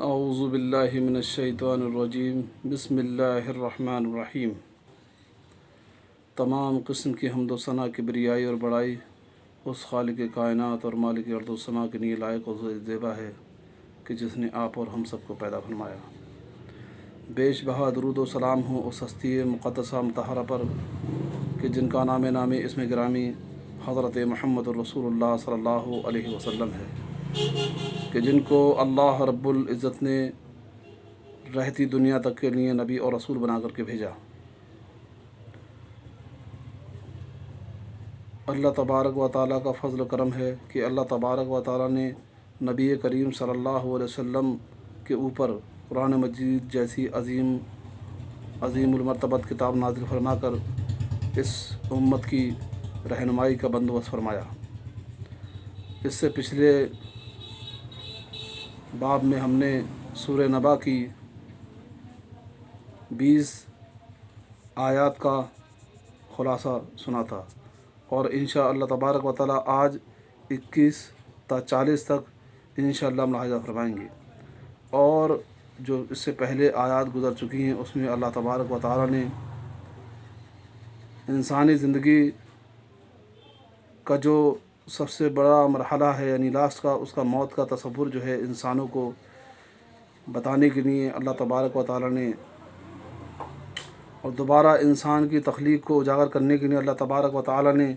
اعوذ باللہ من الشیطان الرجیم بسم اللہ الرحمن الرحیم۔ تمام قسم کی حمد و ثنا، کبریائی اور بڑائی اس خالق کائنات اور مالک ارض و سما کے لیے لائق و زیبا ہے کہ جس نے آپ اور ہم سب کو پیدا فرمایا۔ بیش بہا درود و سلام ہو اس ہستی مقدسہ مطہرہ پر کہ جن کا نام اسم گرامی حضرت محمد الرسول اللہ صلی اللہ علیہ وسلم ہے، کہ جن کو اللہ رب العزت نے رہتی دنیا تک کے لیے نبی اور رسول بنا کر کے بھیجا۔ اللہ تبارک و تعالیٰ کا فضل و کرم ہے کہ اللہ تبارک و تعالیٰ نے نبی کریم صلی اللہ علیہ وسلم کے اوپر قرآن مجید جیسی عظیم المرتبت کتاب نازل فرما کر اس امت کی رہنمائی کا بندوبست فرمایا۔ اس سے پچھلے باب میں ہم نے سورہ نبا کی 20 آیات کا خلاصہ سنا تھا، اور انشاءاللہ تبارک و تعالیٰ آج 21 تا 40 تک انشاءاللہ ملاحظہ فرمائیں گے۔ اور جو اس سے پہلے آیات گزر چکی ہیں اس میں اللہ تبارک و تعالیٰ نے انسانی زندگی کا جو سب سے بڑا مرحلہ ہے یعنی لاسٹ کا، اس کا موت کا تصور جو ہے انسانوں کو بتانے کے لیے اللہ تبارک و تعالیٰ نے، اور دوبارہ انسان کی تخلیق کو اجاگر کرنے کے لیے اللہ تبارک و تعالیٰ نے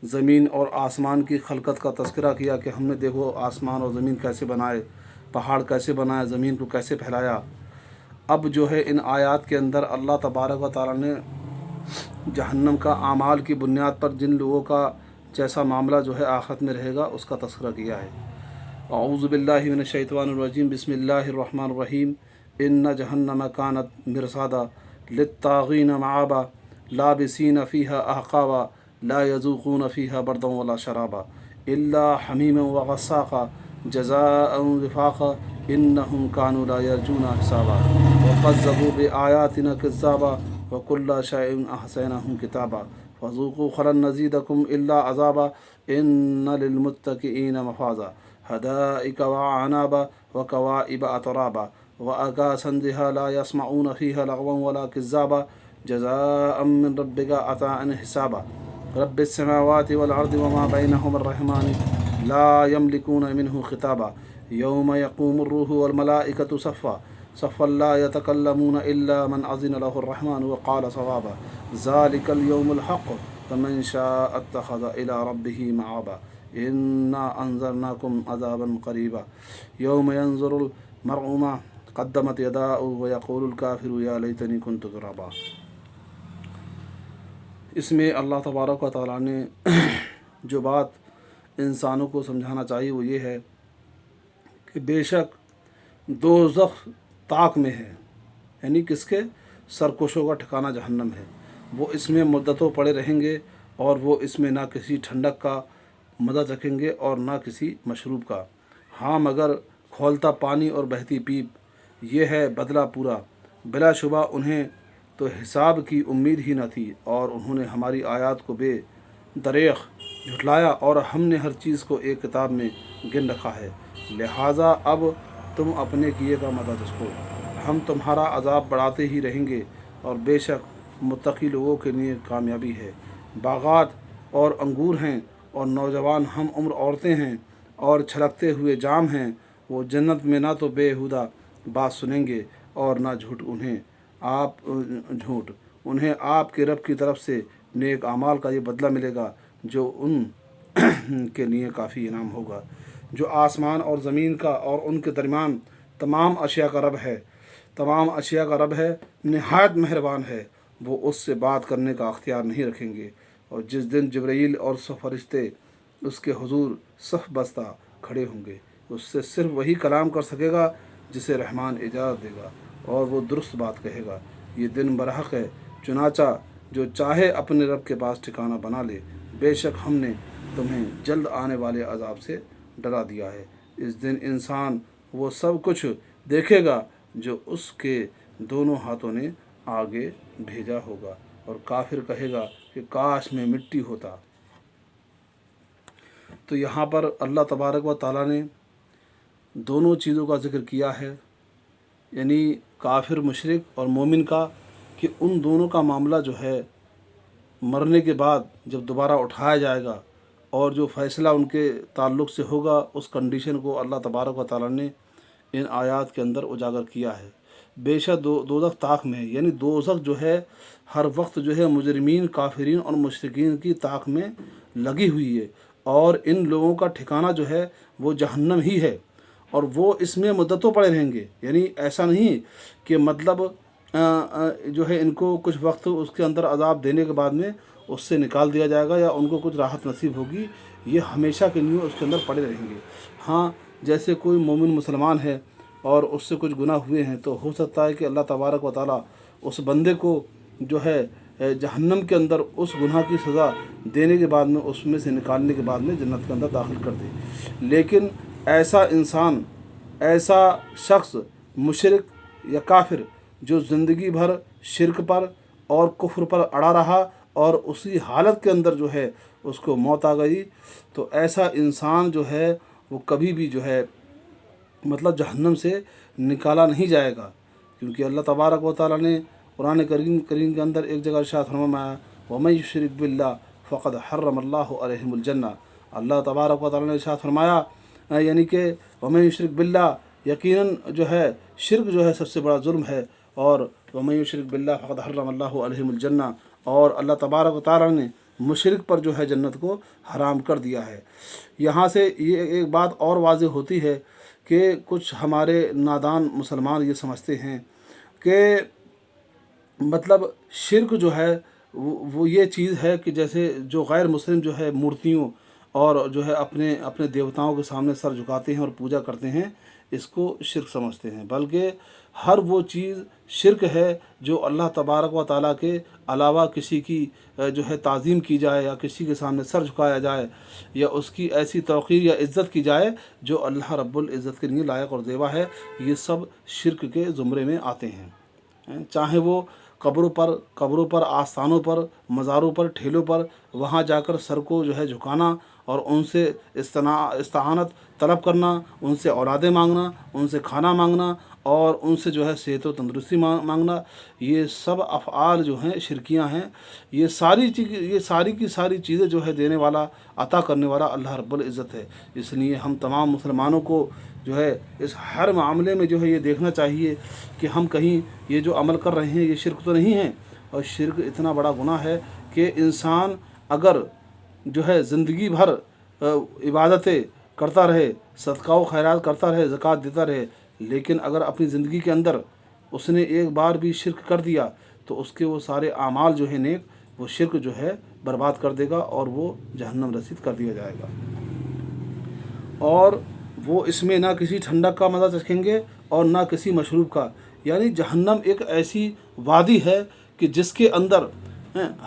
زمین اور آسمان کی خلقت کا تذکرہ کیا کہ ہم نے دیکھو آسمان اور زمین کیسے بنائے، پہاڑ کیسے بنائے، زمین کو کیسے پھیلایا۔ اب جو ہے ان آیات کے اندر اللہ تبارک و تعالیٰ نے جہنم کا اعمال کی بنیاد پر جن لوگوں کا جیسا معاملہ جو ہے آخرت میں رہے گا اس کا تذکرہ کیا ہے۔ اعوذ باللہ من الشیطان الرجیم بسم اللہ الرحمن الرحیم۔ ان جہنم کانت مرصادا للطاغین مآبا لابسین فیہا احقابا لا یذوقون فیہا بردا ولا شرابا الا حمیما وغساقا جزاء وفاقا انہم کانوا لا یرجون حسابا وکذبوا بآیاتنا کذابا وکل شیء احصیناہ کتابا فذوقوا فلن نزیدکم الا عذابا ان للمتقین مفازا حدائق وعنابا وکواعب اترابا وأكاسا لا يسمعون فيها لغوا ولا كذابا جزاء من ربك عطاء حسابا رب السماوات والأرض وما بينهما الرحمن لا يملكون منه خطابا يوم يقوم الروح والملائكة صفا صفا لا يتكلمون إلا من أذن له الرحمن وقال صوابا ذلك اليوم الحق فمن شاء اتخذ إلى ربه مآبا إنا أنذرناكم عذابا قريبا يوم ينظر المرء ما قدمت یداء ویقول الکافر یا لیتنی کنت ترابا۔ اس میں اللہ تبارک و تعالیٰ نے جو بات انسانوں کو سمجھانا چاہیے وہ یہ ہے کہ بے شک دوزخ طاق میں ہے، یعنی کس کے؟ سرکشوں کا ٹھکانہ جہنم ہے۔ وہ اس میں مدتوں پڑے رہیں گے اور وہ اس میں نہ کسی ٹھنڈک کا مزہ چکھیں گے اور نہ کسی مشروب کا، ہاں مگر کھولتا پانی اور بہتی پیپ، یہ ہے بدلہ پورا۔ بلا شبہ انہیں تو حساب کی امید ہی نہ تھی، اور انہوں نے ہماری آیات کو بے دریغ جھٹلایا، اور ہم نے ہر چیز کو ایک کتاب میں گن رکھا ہے، لہٰذا اب تم اپنے کیے کا مزہ چکھو، ہم تمہارا عذاب بڑھاتے ہی رہیں گے، اور بے شک متقی لوگوں کے لیے کامیابی ہے۔ باغات اور انگور ہیں اور نوجوان ہم عمر عورتیں ہیں اور چھلکتے ہوئے جام ہیں، وہ جنت میں نہ تو بے ہودہ بات سنیں گے اور نہ انہیں آپ کے رب کی طرف سے نیک اعمال کا یہ بدلہ ملے گا جو ان کے لیے کافی انعام ہوگا۔ جو آسمان اور زمین کا اور ان کے درمیان تمام اشیاء کا رب ہے، نہایت مہربان ہے، وہ اس سے بات کرنے کا اختیار نہیں رکھیں گے، اور جس دن جبرائیل اور سب فرشتے اس کے حضور صف بستہ کھڑے ہوں گے، اس سے صرف وہی کلام کر سکے گا جسے رحمان اجازت دے گا، اور وہ درست بات کہے گا۔ یہ دن برحق ہے، چنانچہ جو چاہے اپنے رب کے پاس ٹھکانہ بنا لے، بے شک ہم نے تمہیں جلد آنے والے عذاب سے ڈرا دیا ہے۔ اس دن انسان وہ سب کچھ دیکھے گا جو اس کے دونوں ہاتھوں نے آگے بھیجا ہوگا، اور کافر کہے گا کہ کاش میں مٹی ہوتا۔ تو یہاں پر اللہ تبارک و تعالیٰ نے دونوں چیزوں کا ذکر کیا ہے، यानी काफिर मुशरिक और मोमिन का, कि उन दोनों का मामला जो है मरने के बाद जब दोबारा उठाया जाएगा और जो फ़ैसला उनके ताल्लुक़ से होगा, उस कंडीशन को अल्लाह तबारक व तआला ने इन आयात के अंदर उजागर किया है। बेशक दोज़ख ताक में है, यानी दोज़ख जो है हर वक्त जो है मुजरिमीन, काफिरीन और मुशरिकीन की ताक में लगी हुई है, और इन लोगों का ठिकाना जो है वो जहन्नम ही है, और वो इसमें मुद्दतों पड़े रहेंगे। यानी ऐसा नहीं कि मतलब जो है इनको कुछ वक्त उसके अंदर अज़ाब देने के बाद में उससे निकाल दिया जाएगा या उनको कुछ राहत नसीब होगी, ये हमेशा के लिए उसके अंदर पड़े रहेंगे। हाँ, जैसे कोई मोमिन मुसलमान है और उससे कुछ गुनाह हुए हैं, तो हो सकता है कि अल्लाह तबारक व तआला उस बंदे को जो है जहन्नम के अंदर उस गुनाह की सज़ा देने के बाद में, उसमें से निकालने के बाद में जन्नत के अंदर दाखिल कर दे। लेकिन ऐसा इंसान, ऐसा शख्स मुशरिक या काफिर जो ज़िंदगी भर शिरक पर और कुफ्र पर अड़ा रहा और उसी हालत के अंदर जो है उसको मौत आ गई, तो ऐसा इंसान जो है वो कभी भी जो है मतलब जहन्नम से निकाला नहीं जाएगा। क्योंकि अल्लाह तबारक व तआला ने कुरान करीम के अंदर एक जगह इरशाद फरमाया, वमन युशरिक बिल्लाह फ़क़द हर्रमल्लाहु अलैहिल जन्नह। अल्लाह तबारक व तआला ने इरशाद फरमाया, यानी कि वमन युशरिक बिल्लाह, यकीनन जो है शिरक जो है सबसे बड़ा जुल्म है, और वमन युशरिक बिल्लाह फ़क़द हर्रमल्लाहु अलैहिल जन्नह, और अल्लाह तबारक व तआला ने मुशरिक पर जो है जन्नत को हराम कर दिया है। यहाँ से ये एक बात और वाज़ेह होती है कि कुछ हमारे नादान मुसलमान ये समझते हैं कि मतलब शिरक जो है वो ये चीज़ है कि जैसे जो गैर मुस्लिम जो है मूर्तियों और जो है अपने अपने देवताओं के सामने सर झुकाते हैं और पूजा करते हैं, इसको शिरक समझते हैं। बल्कि हर वो चीज़ शिरक है जो अल्लाह तबारक व तआला के अलावा किसी की जो है ताज़ीम की जाए, या किसी के सामने सर झुकाया जाए, या उसकी ऐसी तौक़ीर या इज़्ज़त की जाए जो अल्लाह रब्बुल इज़्ज़त के लिए लायक और ज़ेबा है, ये सब शिरक के ज़ुमरे में आते हैं। चाहे वो कब्रों पर, आस्थानों पर, मज़ारों पर, ठेलों पर वहाँ जाकर सर को जो है झुकाना और उनसे इस्तानत तलब करना, उनसे औलादें मांगना, उनसे खाना मांगना और उनसे जो है सेहत व तंदुरुस्ती मांगना, ये सब अफ़आल जो हैं शिरकियाँ हैं। ये सारी की सारी चीज़ें जो है देने वाला, अता करने वाला अल्लाह रब्बुल इज़्ज़त है। इसलिए हम तमाम मुसलमानों को जो है इस हर मामले में जो है ये देखना चाहिए कि हम कहीं ये जो अमल कर रहे हैं ये शिरक तो नहीं है। और शिरक इतना बड़ा गुनाह है कि इंसान अगर जो है ज़िंदगी भर इबादतें करता रहे, सदका व खैरात करता रहे, ज़कात देता रहे, लेकिन अगर अपनी ज़िंदगी के अंदर उसने एक बार भी शिरक कर दिया, तो उसके वो सारे आमाल जो है नेक, वो शिरक जो है बर्बाद कर देगा और वो जहन्नम रसीद कर दिया जाएगा। और वो इसमें ना किसी ठंडक का मज़ा चखेंगे और ना किसी मशरूब का। यानी जहन्नम एक ऐसी वादी है कि जिसके अंदर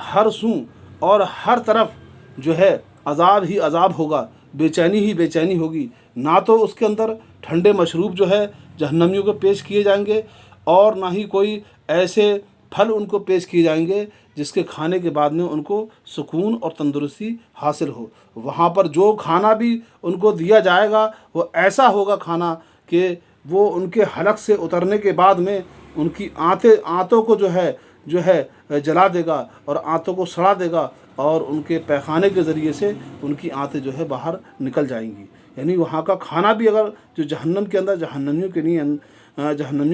हर सू और हर तरफ जो है अज़ाब ही अज़ाब होगा, बेचैनी ही बेचैनी होगी। ना तो उसके अंदर ठंडे मशरूब जो है जहन्नमियों को पेश किए जाएंगे, और ना ही कोई ऐसे फल उनको पेश किए जाएंगे जिसके खाने के बाद में उनको सुकून और तंदुरुस्ती हासिल हो। वहाँ पर जो खाना भी उनको दिया जाएगा वो ऐसा होगा खाना कि वो उनके हलक से उतरने के बाद में उनकी आंतों को जो है जला देगा और आंतों को सड़ा देगा, और उनके पैखाने के ज़रिए से उनकी आंतें जो है बाहर निकल जाएंगी। यानी वहाँ का खाना भी अगर जो जहन्नम के अंदर जहन्नमियों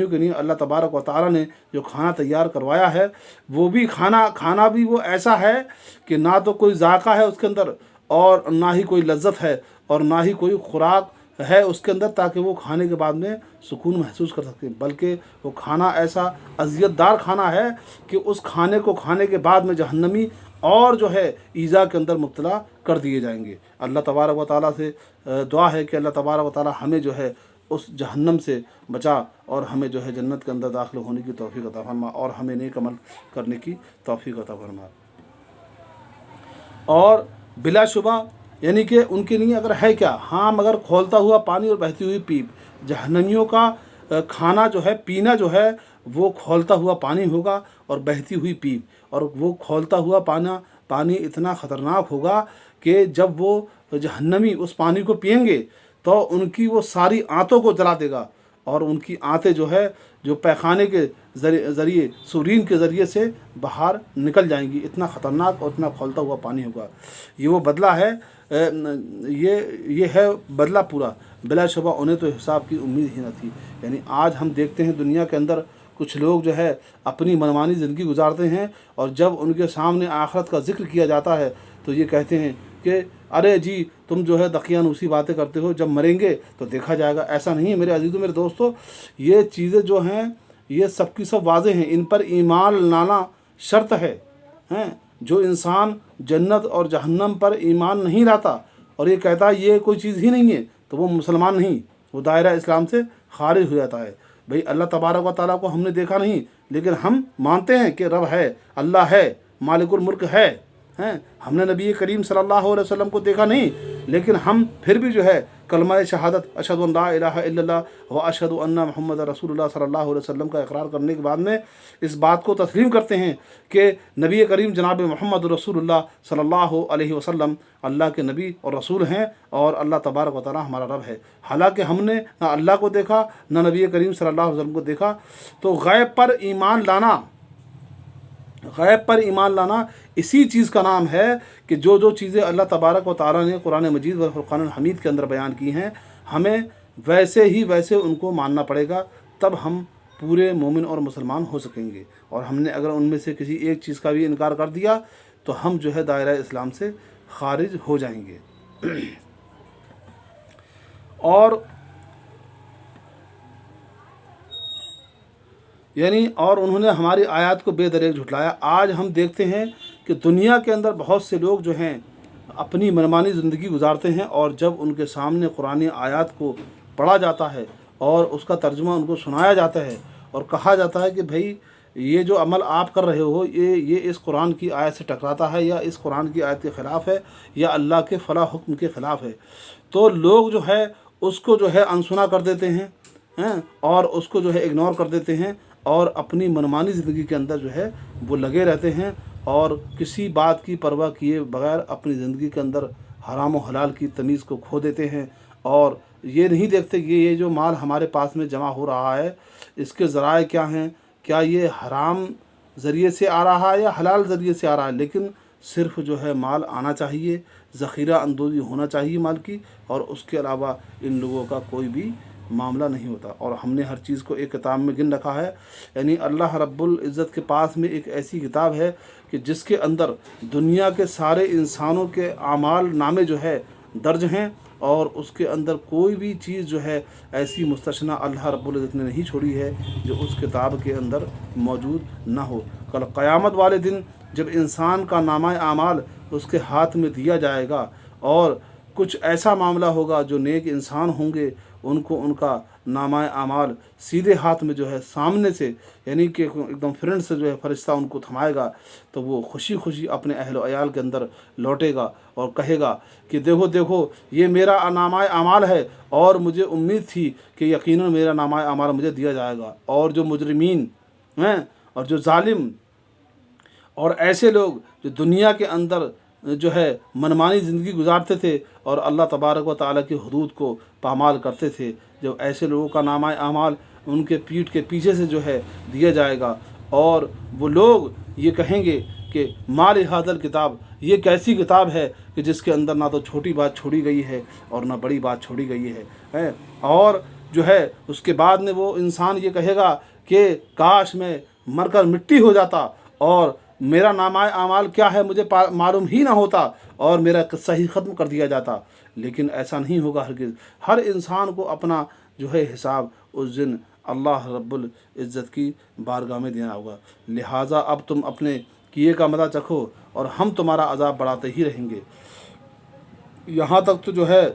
के लिए अल्लाह तबारक व तआला ने जो खाना तैयार करवाया है, वो भी खाना भी वो ऐसा है कि ना तो कोई जायका है उसके अंदर, और ना ही कोई लज्जत है, और ना ही कोई खुराक है उसके अंदर ताकि वो खाने के बाद में सुकून महसूस कर सकते हैं। बल्कि वो खाना ऐसा अज़ियतदार खाना है कि उस खाने को खाने के बाद में जहन्नमी और जो है ईज़ा के अंदर मुब्तला कर दिए जाएंगे। अल्लाह तबारक व तआला से दुआ है कि अल्लाह तबारक व तआला हमें जो है उस जहन्नम से बचा और हमें जो है जन्नत के अंदर दाखिल होने की तौफीक अता फरमा, और हमें नेक अमल करने की तौफीक अता फरमा। और बिलाशुबा यानी कि उनके लिए अगर है क्या, हाँ, मगर खोलता हुआ पानी और बहती हुई पीप। जहन्नमियों का खाना जो है, पीना जो है, वो खोलता हुआ पानी होगा और बहती हुई पीप। और वो खोलता हुआ पानी इतना ख़तरनाक होगा कि जब वो जहन्नमी उस पानी को पिएंगे तो उनकी वो सारी आंतों को जला देगा اور ان کی آنتیں جو ہے جو پیخانے کے ذریعے سورین کے ذریعے سے باہر نکل جائیں گی، اتنا خطرناک اور اتنا کھولتا ہوا پانی ہوگا۔ یہ وہ بدلہ ہے، یہ ہے بدلہ پورا، بلا شبہ انہیں تو حساب کی امید ہی نہ تھی۔ یعنی آج ہم دیکھتے ہیں دنیا کے اندر کچھ لوگ جو ہے اپنی منمانی زندگی گزارتے ہیں، اور جب ان کے سامنے آخرت کا ذکر کیا جاتا ہے تو یہ کہتے ہیں کہ ارے جی تم جو ہے دقیانوسی باتیں کرتے ہو، جب مریں گے تو دیکھا جائے گا۔ ایسا نہیں ہے میرے عزیزوں، میرے دوستو، یہ چیزیں جو ہیں یہ سب کی سب واضح ہیں، ان پر ایمان لانا شرط ہے۔ جو انسان جنت اور جہنم پر ایمان نہیں لاتا اور یہ کہتا ہے یہ کوئی چیز ہی نہیں ہے، تو وہ مسلمان نہیں، وہ دائرہ اسلام سے خارج ہو جاتا ہے۔ بھئی اللہ تبارک و تعالیٰ کو ہم نے دیکھا نہیں، لیکن ہم مانتے ہیں کہ رب ہے، اللہ ہے، مالک الملک ہے۔ ہم نے نبی کریم صلی اللہ علیہ وسلم کو دیکھا نہیں، لیکن ہم پھر بھی جو ہے کلمہ شہادت اشہد ان لا الہ الا اللہ و اشہد ان محمد رسول اللہ صلی اللہ علیہ وسلم کا اقرار کرنے کے بعد میں اس بات کو تسلیم کرتے ہیں کہ نبی کریم جناب محمد رسول اللہ صلی اللہ علیہ وسلم اللہ کے نبی اور رسول ہیں، اور اللہ تبارک و تعالیٰ ہمارا رب ہے۔ حالانکہ ہم نے نہ اللہ کو دیکھا نہ نبی کریم صلی اللہ علیہ وسلم کو دیکھا۔ تو غیب پر ایمان لانا اسی چیز کا نام ہے کہ جو چیزیں اللہ تبارک و تعالیٰ نے قرآن مجید و فرقان الحمید کے اندر بیان کی ہیں، ہمیں ویسے ان کو ماننا پڑے گا، تب ہم پورے مومن اور مسلمان ہو سکیں گے۔ اور ہم نے اگر ان میں سے کسی ایک چیز کا بھی انکار کر دیا تو ہم جو ہے دائرہ اسلام سے خارج ہو جائیں گے۔ اور انہوں نے ہماری آیات کو بے دریغ جھٹلایا۔ آج ہم دیکھتے ہیں کہ دنیا کے اندر بہت سے لوگ جو ہیں اپنی منمانی زندگی گزارتے ہیں، اور جب ان کے سامنے قرآن آیات کو پڑھا جاتا ہے اور اس کا ترجمہ ان کو سنایا جاتا ہے اور کہا جاتا ہے کہ بھئی یہ جو عمل آپ کر رہے ہو یہ اس قرآن کی آیت سے ٹکراتا ہے، یا اس قرآن کی آیت کے خلاف ہے، یا اللہ کے فلاں حکم کے خلاف ہے، تو لوگ جو ہے اس کو جو ہے انسنا کر دیتے ہیں، اور اس کو جو ہے اگنور کر دیتے ہیں، اور اپنی منمانی زندگی کے اندر جو ہے وہ لگے رہتے ہیں، اور کسی بات کی پرواہ کیے بغیر اپنی زندگی کے اندر حرام و حلال کی تمیز کو کھو دیتے ہیں، اور یہ نہیں دیکھتے کہ یہ جو مال ہمارے پاس میں جمع ہو رہا ہے اس کے ذرائع کیا ہیں، کیا یہ حرام ذریعے سے آ رہا ہے یا حلال ذریعے سے آ رہا ہے، لیکن صرف جو ہے مال آنا چاہیے، ذخیرہ اندوزی ہونا چاہیے مال کی، اور اس کے علاوہ ان لوگوں کا کوئی بھی معاملہ نہیں ہوتا۔ اور ہم نے ہر چیز کو ایک کتاب میں گن رکھا ہے، یعنی اللہ رب العزت کے پاس میں ایک ایسی کتاب ہے کہ جس کے اندر دنیا کے سارے انسانوں کے اعمال نامے جو ہے درج ہیں، اور اس کے اندر کوئی بھی چیز جو ہے ایسی مستثنی اللہ رب العزت نے نہیں چھوڑی ہے جو اس کتاب کے اندر موجود نہ ہو۔ کل قیامت والے دن جب انسان کا نامہ اعمال اس کے ہاتھ میں دیا جائے گا، اور کچھ ایسا معاملہ ہوگا جو نیک انسان ہوں گے ان کو ان کا نامہ اعمال سیدھے ہاتھ میں جو ہے سامنے سے، یعنی کہ ایک دم فرنٹ سے جو ہے فرشتہ ان کو تھمائے گا، تو وہ خوشی خوشی اپنے اہل و عیال کے اندر لوٹے گا اور کہے گا کہ دیکھو یہ میرا نامہ اعمال ہے، اور مجھے امید تھی کہ یقیناً میرا نامہ اعمال مجھے دیا جائے گا۔ اور جو مجرمین ہیں اور جو ظالم اور ایسے لوگ جو دنیا کے اندر جو ہے منمانی زندگی گزارتے تھے اور اللہ تبارک و تعالیٰ کی حدود کو پامال کرتے تھے، جب ایسے لوگوں کا نامہ اعمال ان کے پیٹھ کے پیچھے سے جو ہے دیا جائے گا، اور وہ لوگ یہ کہیں گے کہ مال ھذا الکتاب، یہ کیسی کتاب ہے کہ جس کے اندر نہ تو چھوٹی بات چھوڑی گئی ہے اور نہ بڑی بات چھوڑی گئی ہے۔ اور جو ہے اس کے بعد میں وہ انسان یہ کہے گا کہ کاش میں مر کر مٹی ہو جاتا اور میرا نامہ اعمال کیا ہے مجھے معلوم ہی نہ ہوتا اور میرا قصہ ہی ختم کر دیا جاتا۔ لیکن ایسا نہیں ہوگا ہرگز، ہر انسان کو اپنا جو ہے حساب اس دن اللہ رب العزت کی بارگاہ میں دینا ہوگا۔ لہٰذا اب تم اپنے کیے کا مزہ چکھو اور ہم تمہارا عذاب بڑھاتے ہی رہیں گے۔ یہاں تک تو جو ہے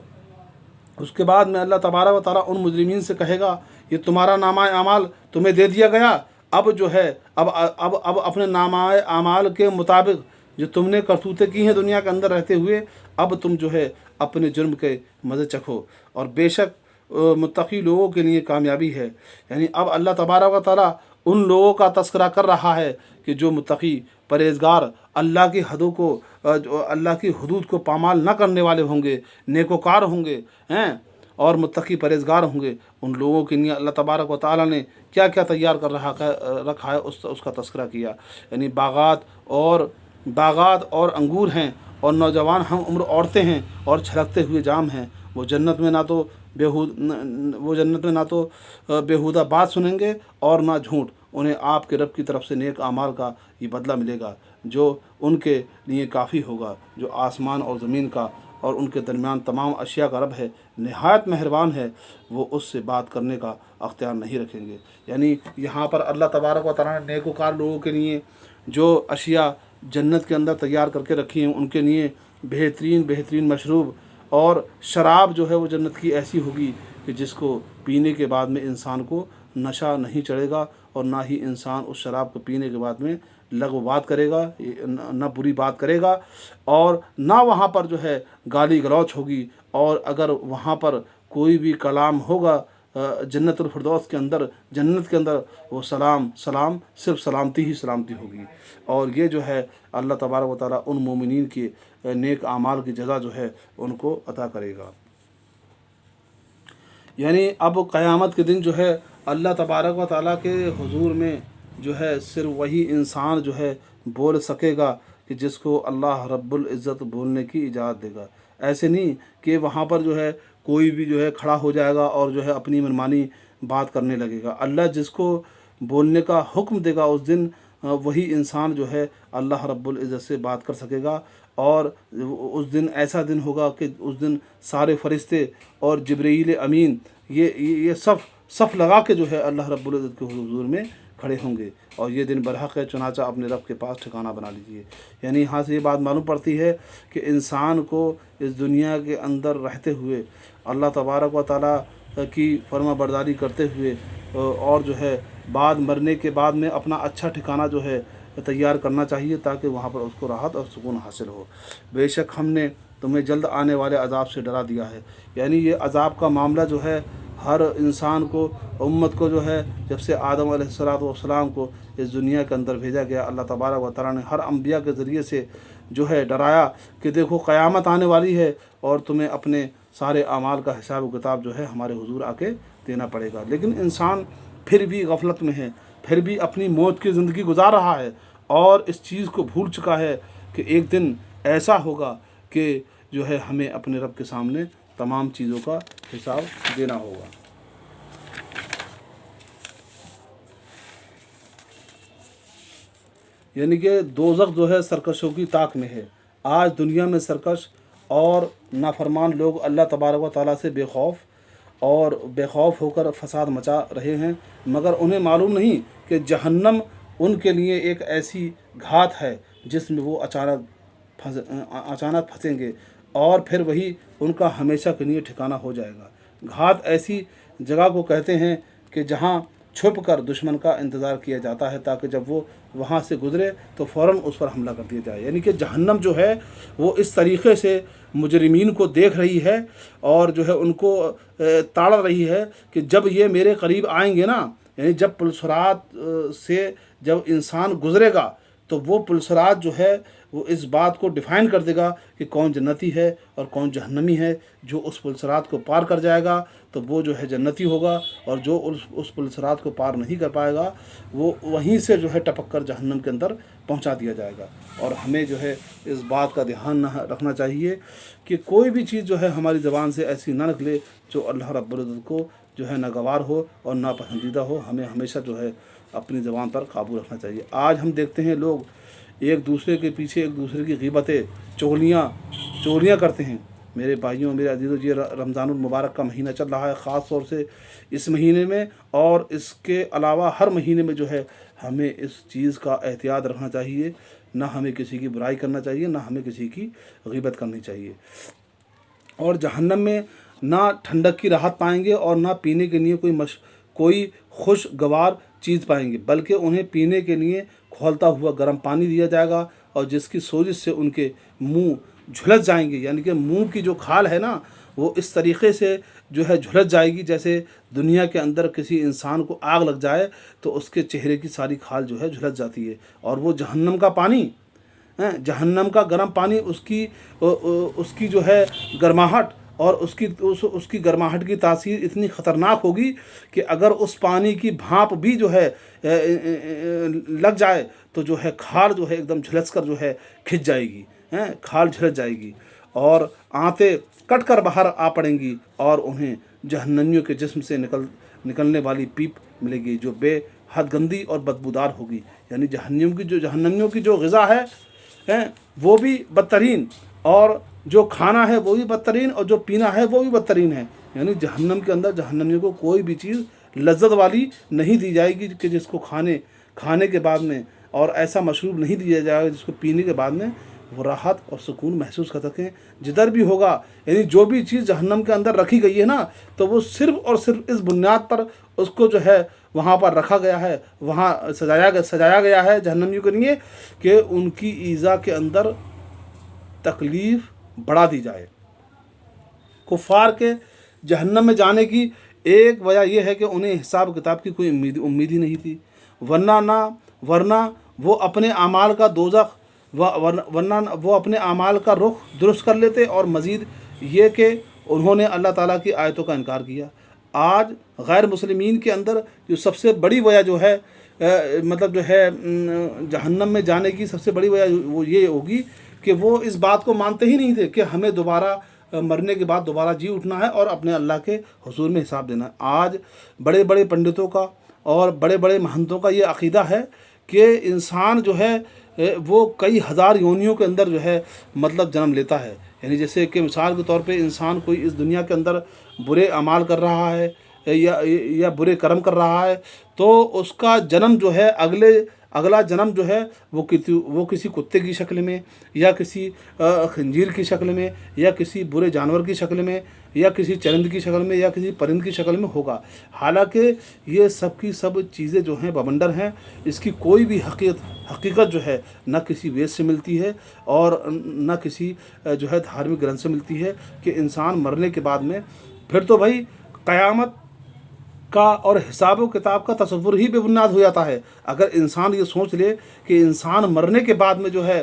اس کے بعد میں اللہ تبارک و تعالیٰ ان مجرمین سے کہے گا یہ تمہارا نامہ اعمال تمہیں دے دیا گیا، اب جو ہے اب اپنے نامہ اعمال کے مطابق جو تم نے کرتوتیں کی ہیں دنیا کے اندر رہتے ہوئے، اب تم جو ہے اپنے جرم کے مزے چکھو، اور بے شک متقی لوگوں کے لیے کامیابی ہے۔ یعنی اب اللہ تبارک و تعالیٰ ان لوگوں کا تذکرہ کر رہا ہے کہ جو متقی پرہیزگار اللہ کی حدوں کو اللہ کی حدود کو پامال نہ کرنے والے ہوں گے، نیکوکار ہوں گے، اور मुत्तकी परहेज़गार होंगे, उन लोगों के लिए अल्लाह तबारक व तआला ने क्या क्या तैयार कर रखा है उसका तस्करा किया। यानी बागात और अंगूर हैं, और नौजवान हम उम्र औरतें हैं, और छलकते हुए जाम हैं। वो जन्नत में ना तो बेहुदा बात सुनेंगे और ना झूठ। उन्हें आपके रब की तरफ से नेक आमाल का ये बदला मिलेगा जो उनके लिए काफ़ी होगा, जो आसमान और ज़मीन का और उनके दरमियान तमाम अशिया का रब है, नहायत मेहरबान है, वो उससे बात करने का अख्तियार नहीं रखेंगे। यानी यहाँ पर अल्लाह तबारक व तआला ने नेकोकार लोगों के लिए जो अशिया जन्नत के अंदर तैयार करके रखी हैं, उनके लिए बेहतरीन मशरूब और शराब जो है वो जन्नत की ऐसी होगी कि जिसको पीने के बाद में इंसान को नशा नहीं चढ़ेगा, और ना ही इंसान उस शराब को पीने के बाद में लग़्व बात करेगा, ना बुरी बात करेगा, और ना वहाँ पर जो है गाली गलौच होगी। और अगर वहाँ पर कोई भी कलाम होगा जन्नतुल फिरदौस के अंदर, जन्नत के अंदर, वो सलाम सिर्फ सलामती ही सलामती होगी। और ये जो है अल्लाह तबारक व तआला उन मोमिनीन के नेक आमाल की जज़ा जो है उनको अता करेगा। यानी अब क़यामत के दिन जो है अल्लाह तबारक व तआला के हुजूर में जो है सिर्फ वही इंसान जो है बोल सकेगा कि जिसको अल्लाह रब्बुल इज़्ज़त बोलने की इजाज़त देगा। ऐसे नहीं कि वहाँ पर जो है कोई भी जो है खड़ा हो जाएगा और जो है अपनी मनमानी बात करने लगेगा। अल्लाह जिसको बोलने का हुक्म देगा उस दिन वही इंसान जो है अल्लाह रब्बुल इज़्ज़त से बात कर सकेगा। और उस दिन ऐसा दिन होगा कि उस दिन सारे फरिश्ते और जिब्रील अमीन ये सफ़ लगा के जो है अल्लाह रब्बुल इज़्ज़त के हुजूर में खड़े होंगे, और ये दिन बरहक़ है, चुनाचा अपने रब के पास ठिकाना बना लीजिए। यानी यहाँ से ये बात मालूम पड़ती है कि इंसान को इस दुनिया के अंदर रहते हुए अल्लाह तबारक व तआला की फर्माबरदारी करते हुए और जो है बाद मरने के बाद में अपना अच्छा ठिकाना जो है तैयार करना चाहिए, ताकि वहाँ पर उसको राहत और सुकून हासिल हो। बेशक हमने तुम्हें जल्द आने वाले अज़ाब से डरा दिया है। यानी ये अज़ाब का मामला जो है हर इंसान को, उम्मत को जो है जब से आदम अलैहिस्सलाम को इस दुनिया के अंदर भेजा गया, अल्लाह तबारक व तआला ने हर अंबिया के ज़रिए से जो है डराया कि देखो क़यामत आने वाली है और तुम्हें अपने सारे आमाल का हिसाब किताब जो है हमारे हुजूर आके देना पड़ेगा। लेकिन इंसान फिर भी गफलत में है, फिर भी अपनी मौत की ज़िंदगी गुजार रहा है, और इस चीज़ को भूल चुका है कि एक दिन ऐसा होगा कि जो है हमें अपने रब के सामने तमाम चीज़ों का हिसाब देना होगा। यानी कि दोज़ख जो है सरकशों की ताक में है। आज दुनिया में सरकश और नाफरमान लोग अल्लाह तबारक व तआला से बेखौफ होकर फसाद मचा रहे हैं, मगर उन्हें मालूम नहीं कि जहन्नम उनके लिए एक ऐसी घात है जिसमें वो अचानक फंसेंगे, और फिर वही उनका हमेशा के लिए ठिकाना हो जाएगा। घात ऐसी जगह को कहते हैं कि जहाँ छुप कर दुश्मन का इंतज़ार किया जाता है, ताकि जब वो वहाँ से गुज़रे तो फ़ौरन उस पर हमला कर दिया जाए। यानी कि जहन्नम जो है वो इस तरीक़े से मुजरिमीन को देख रही है और जो है उनको ताड़ रही है कि जब ये मेरे करीब आएंगे ना, यानी जब पुलसरात से जब इंसान गुज़रेगा तो वो पुलसरात जो है वो इस बात को डिफ़ाइन कर देगा कि कौन जन्नती है और कौन जहन्नमी है। जो उस पुलसरात को पार कर जाएगा तो वो जो है जन्नती होगा, और जो उस पुलसरात को पार नहीं कर पाएगा वो वहीं से जो है टपक कर जहन्नम के अंदर पहुंचा दिया जाएगा। और हमें जो है इस बात का ध्यान रखना चाहिए कि कोई भी चीज़ जो है हमारी ज़बान से ऐसी ना निकले जो अल्लाह रब्बुल इज़्ज़त को जो है नागवार हो और नापसंदीदा हो। हमें हमेशा जो है अपनी ज़बान पर काबू रखना चाहिए। आज हम देखते हैं लोग एक दूसरे के पीछे एक दूसरे की ग़ीबतें, चोरियाँ करते हैं। मेरे भाइयों, मेरे अजीज़ों, ये रमज़ानुल मुबारक का महीना चल रहा है, ख़ास तौर से इस महीने में, और इसके अलावा हर महीने में जो है हमें इस चीज़ का एहतियात रखना चाहिए। ना हमें किसी की बुराई करना चाहिए, ना हमें किसी की ग़ीबत करनी चाहिए। और जहन्नम में ना ठंडक की राहत पाएंगे और ना पीने के लिए कोई खुशगवार चीज़ पाएंगे, बल्कि उन्हें पीने के लिए खौलता हुआ गर्म पानी दिया जाएगा, और जिसकी सोजिश से उनके मुंह झुलस जाएंगे। यानी कि मुंह की जो खाल है ना वो इस तरीक़े से जो है झुलस जाएगी जैसे दुनिया के अंदर किसी इंसान को आग लग जाए तो उसके चेहरे की सारी खाल जो है झुलस जाती है। और वो जहन्नम का पानी, जहन्नम का गर्म पानी, उसकी जो है गर्माहट اور اس کی گرماہٹ کی تاثیر اتنی خطرناک ہوگی کہ اگر اس پانی کی بھاپ بھی جو ہے لگ جائے تو جو ہے کھال جو ہے ایک دم جھلس کر جو ہے کھنچ جائے گی، کھال جھلس جائے گی، اور آنتیں کٹ کر باہر آ پڑیں گی، اور انہیں جہنمیوں کے جسم سے نکلنے والی پیپ ملے گی جو بے حد گندی اور بدبودار ہوگی۔ یعنی جہنمیوں کی جو غذا ہے وہ بھی بدترین، اور جو کھانا ہے وہ بھی بدترین، اور جو پینا ہے وہ بھی بدترین ہے۔ یعنی جہنم کے اندر جہنمیوں کو کوئی بھی چیز لذت والی نہیں دی جائے گی کہ جس کو کھانے کے بعد میں، اور ایسا مشروب نہیں دیا جائے گا جس کو پینے کے بعد میں وہ راحت اور سکون محسوس کر سکیں۔ جدھر بھی ہوگا، یعنی جو بھی چیز جہنم کے اندر رکھی گئی ہے نا، تو وہ صرف اور صرف اس بنیاد پر اس کو جو ہے وہاں پر رکھا گیا ہے، وہاں سجایا گیا ہے جہنمیوں کے لیے کہ ان کی ایذا کے اندر تکلیف بڑھا دی جائے۔ کفار کے جہنم میں جانے کی ایک وجہ یہ ہے کہ انہیں حساب کتاب کی کوئی امید ہی نہیں تھی، ورنہ وہ اپنے اعمال کا رخ درست کر لیتے، اور مزید یہ کہ انہوں نے اللہ تعالیٰ کی آیتوں کا انکار کیا۔ آج غیر مسلمین کے اندر جو سب سے بڑی وجہ جو ہے مطلب جو ہے جہنم میں جانے کی سب سے بڑی وجہ وہ یہ ہوگی کہ وہ اس بات کو مانتے ہی نہیں تھے کہ ہمیں دوبارہ مرنے کے بعد دوبارہ جی اٹھنا ہے اور اپنے اللہ کے حضور میں حساب دینا ہے۔ آج بڑے بڑے پنڈتوں کا اور بڑے بڑے مہنتوں کا یہ عقیدہ ہے کہ انسان جو ہے وہ کئی ہزار یونیوں کے اندر جو ہے مطلب جنم لیتا ہے۔ یعنی جیسے کہ مثال کے طور پہ انسان کوئی اس دنیا کے اندر برے اعمال کر رہا ہے یا برے کرم کر رہا ہے، تو اس کا جنم جو ہے اگلا جنم جو ہے وہ کسی کتے کی شکل میں، یا کسی خنزیر کی شکل میں، یا کسی برے جانور کی شکل میں، یا کسی چرند کی شکل میں، یا کسی پرند کی شکل میں ہوگا۔ حالانکہ یہ سب کی سب چیزیں جو ہیں بوندر ہیں، اس کی کوئی بھی حقیقت جو ہے نہ کسی وید سے ملتی ہے اور نہ کسی جو ہے دھارمک گرنتھ سے ملتی ہے کہ انسان مرنے کے بعد میں پھر تو بھائی قیامت کا اور حساب و کتاب کا تصور ہی بے بنیاد ہو جاتا ہے۔ اگر انسان یہ سوچ لے کہ انسان مرنے کے بعد میں جو ہے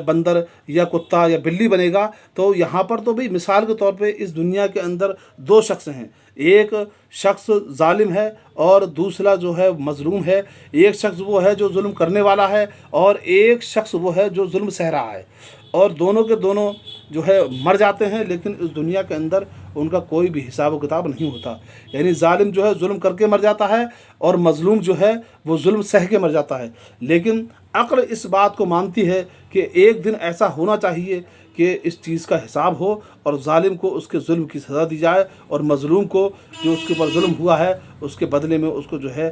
بندر یا کتا یا بلی بنے گا، تو یہاں پر تو بھئی مثال کے طور پہ اس دنیا کے اندر دو شخص ہیں، ایک شخص ظالم ہے اور دوسرا جو ہے مظلوم ہے۔ ایک شخص وہ ہے جو ظلم کرنے والا ہے، اور ایک شخص وہ ہے جو ظلم سہ رہا ہے، اور دونوں کے دونوں جو ہے مر جاتے ہیں، لیکن اس دنیا کے اندر ان کا کوئی بھی حساب و کتاب نہیں ہوتا۔ یعنی ظالم جو ہے ظلم کر کے مر جاتا ہے، اور مظلوم جو ہے وہ ظلم سہ کے مر جاتا ہے۔ لیکن عقل اس بات کو مانتی ہے کہ ایک دن ایسا ہونا چاہیے کہ اس چیز کا حساب ہو، اور ظالم کو اس کے ظلم کی سزا دی جائے، اور مظلوم کو جو اس کے اوپر ظلم ہوا ہے اس کے بدلے میں اس کو جو ہے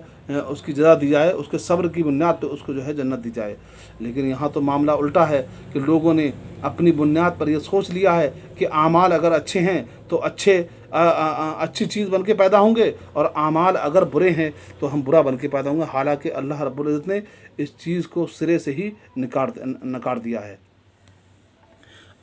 اس کی جزا دی جائے، اس کے صبر کی بنیاد پہ اس کو جو ہے جنت دی جائے۔ لیکن یہاں تو معاملہ الٹا ہے کہ لوگوں نے اپنی بنیاد پر یہ سوچ لیا ہے کہ اعمال اگر اچھے ہیں تو اچھی چیز بن کے پیدا ہوں گے، اور اعمال اگر برے ہیں تو ہم برا بن کے پیدا ہوں گے۔ حالانکہ اللہ رب العزت نے اس چیز کو سرے سے ہی نکار دیا ہے،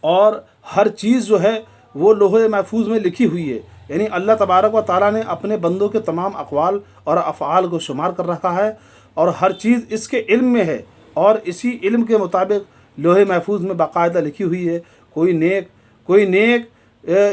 اور ہر چیز جو ہے وہ لوح محفوظ میں لکھی ہوئی ہے۔ یعنی اللہ تبارک و تعالیٰ نے اپنے بندوں کے تمام اقوال اور افعال کو شمار کر رکھا ہے، اور ہر چیز اس کے علم میں ہے، اور اسی علم کے مطابق لوح محفوظ میں باقاعدہ لکھی ہوئی ہے۔ کوئی نیک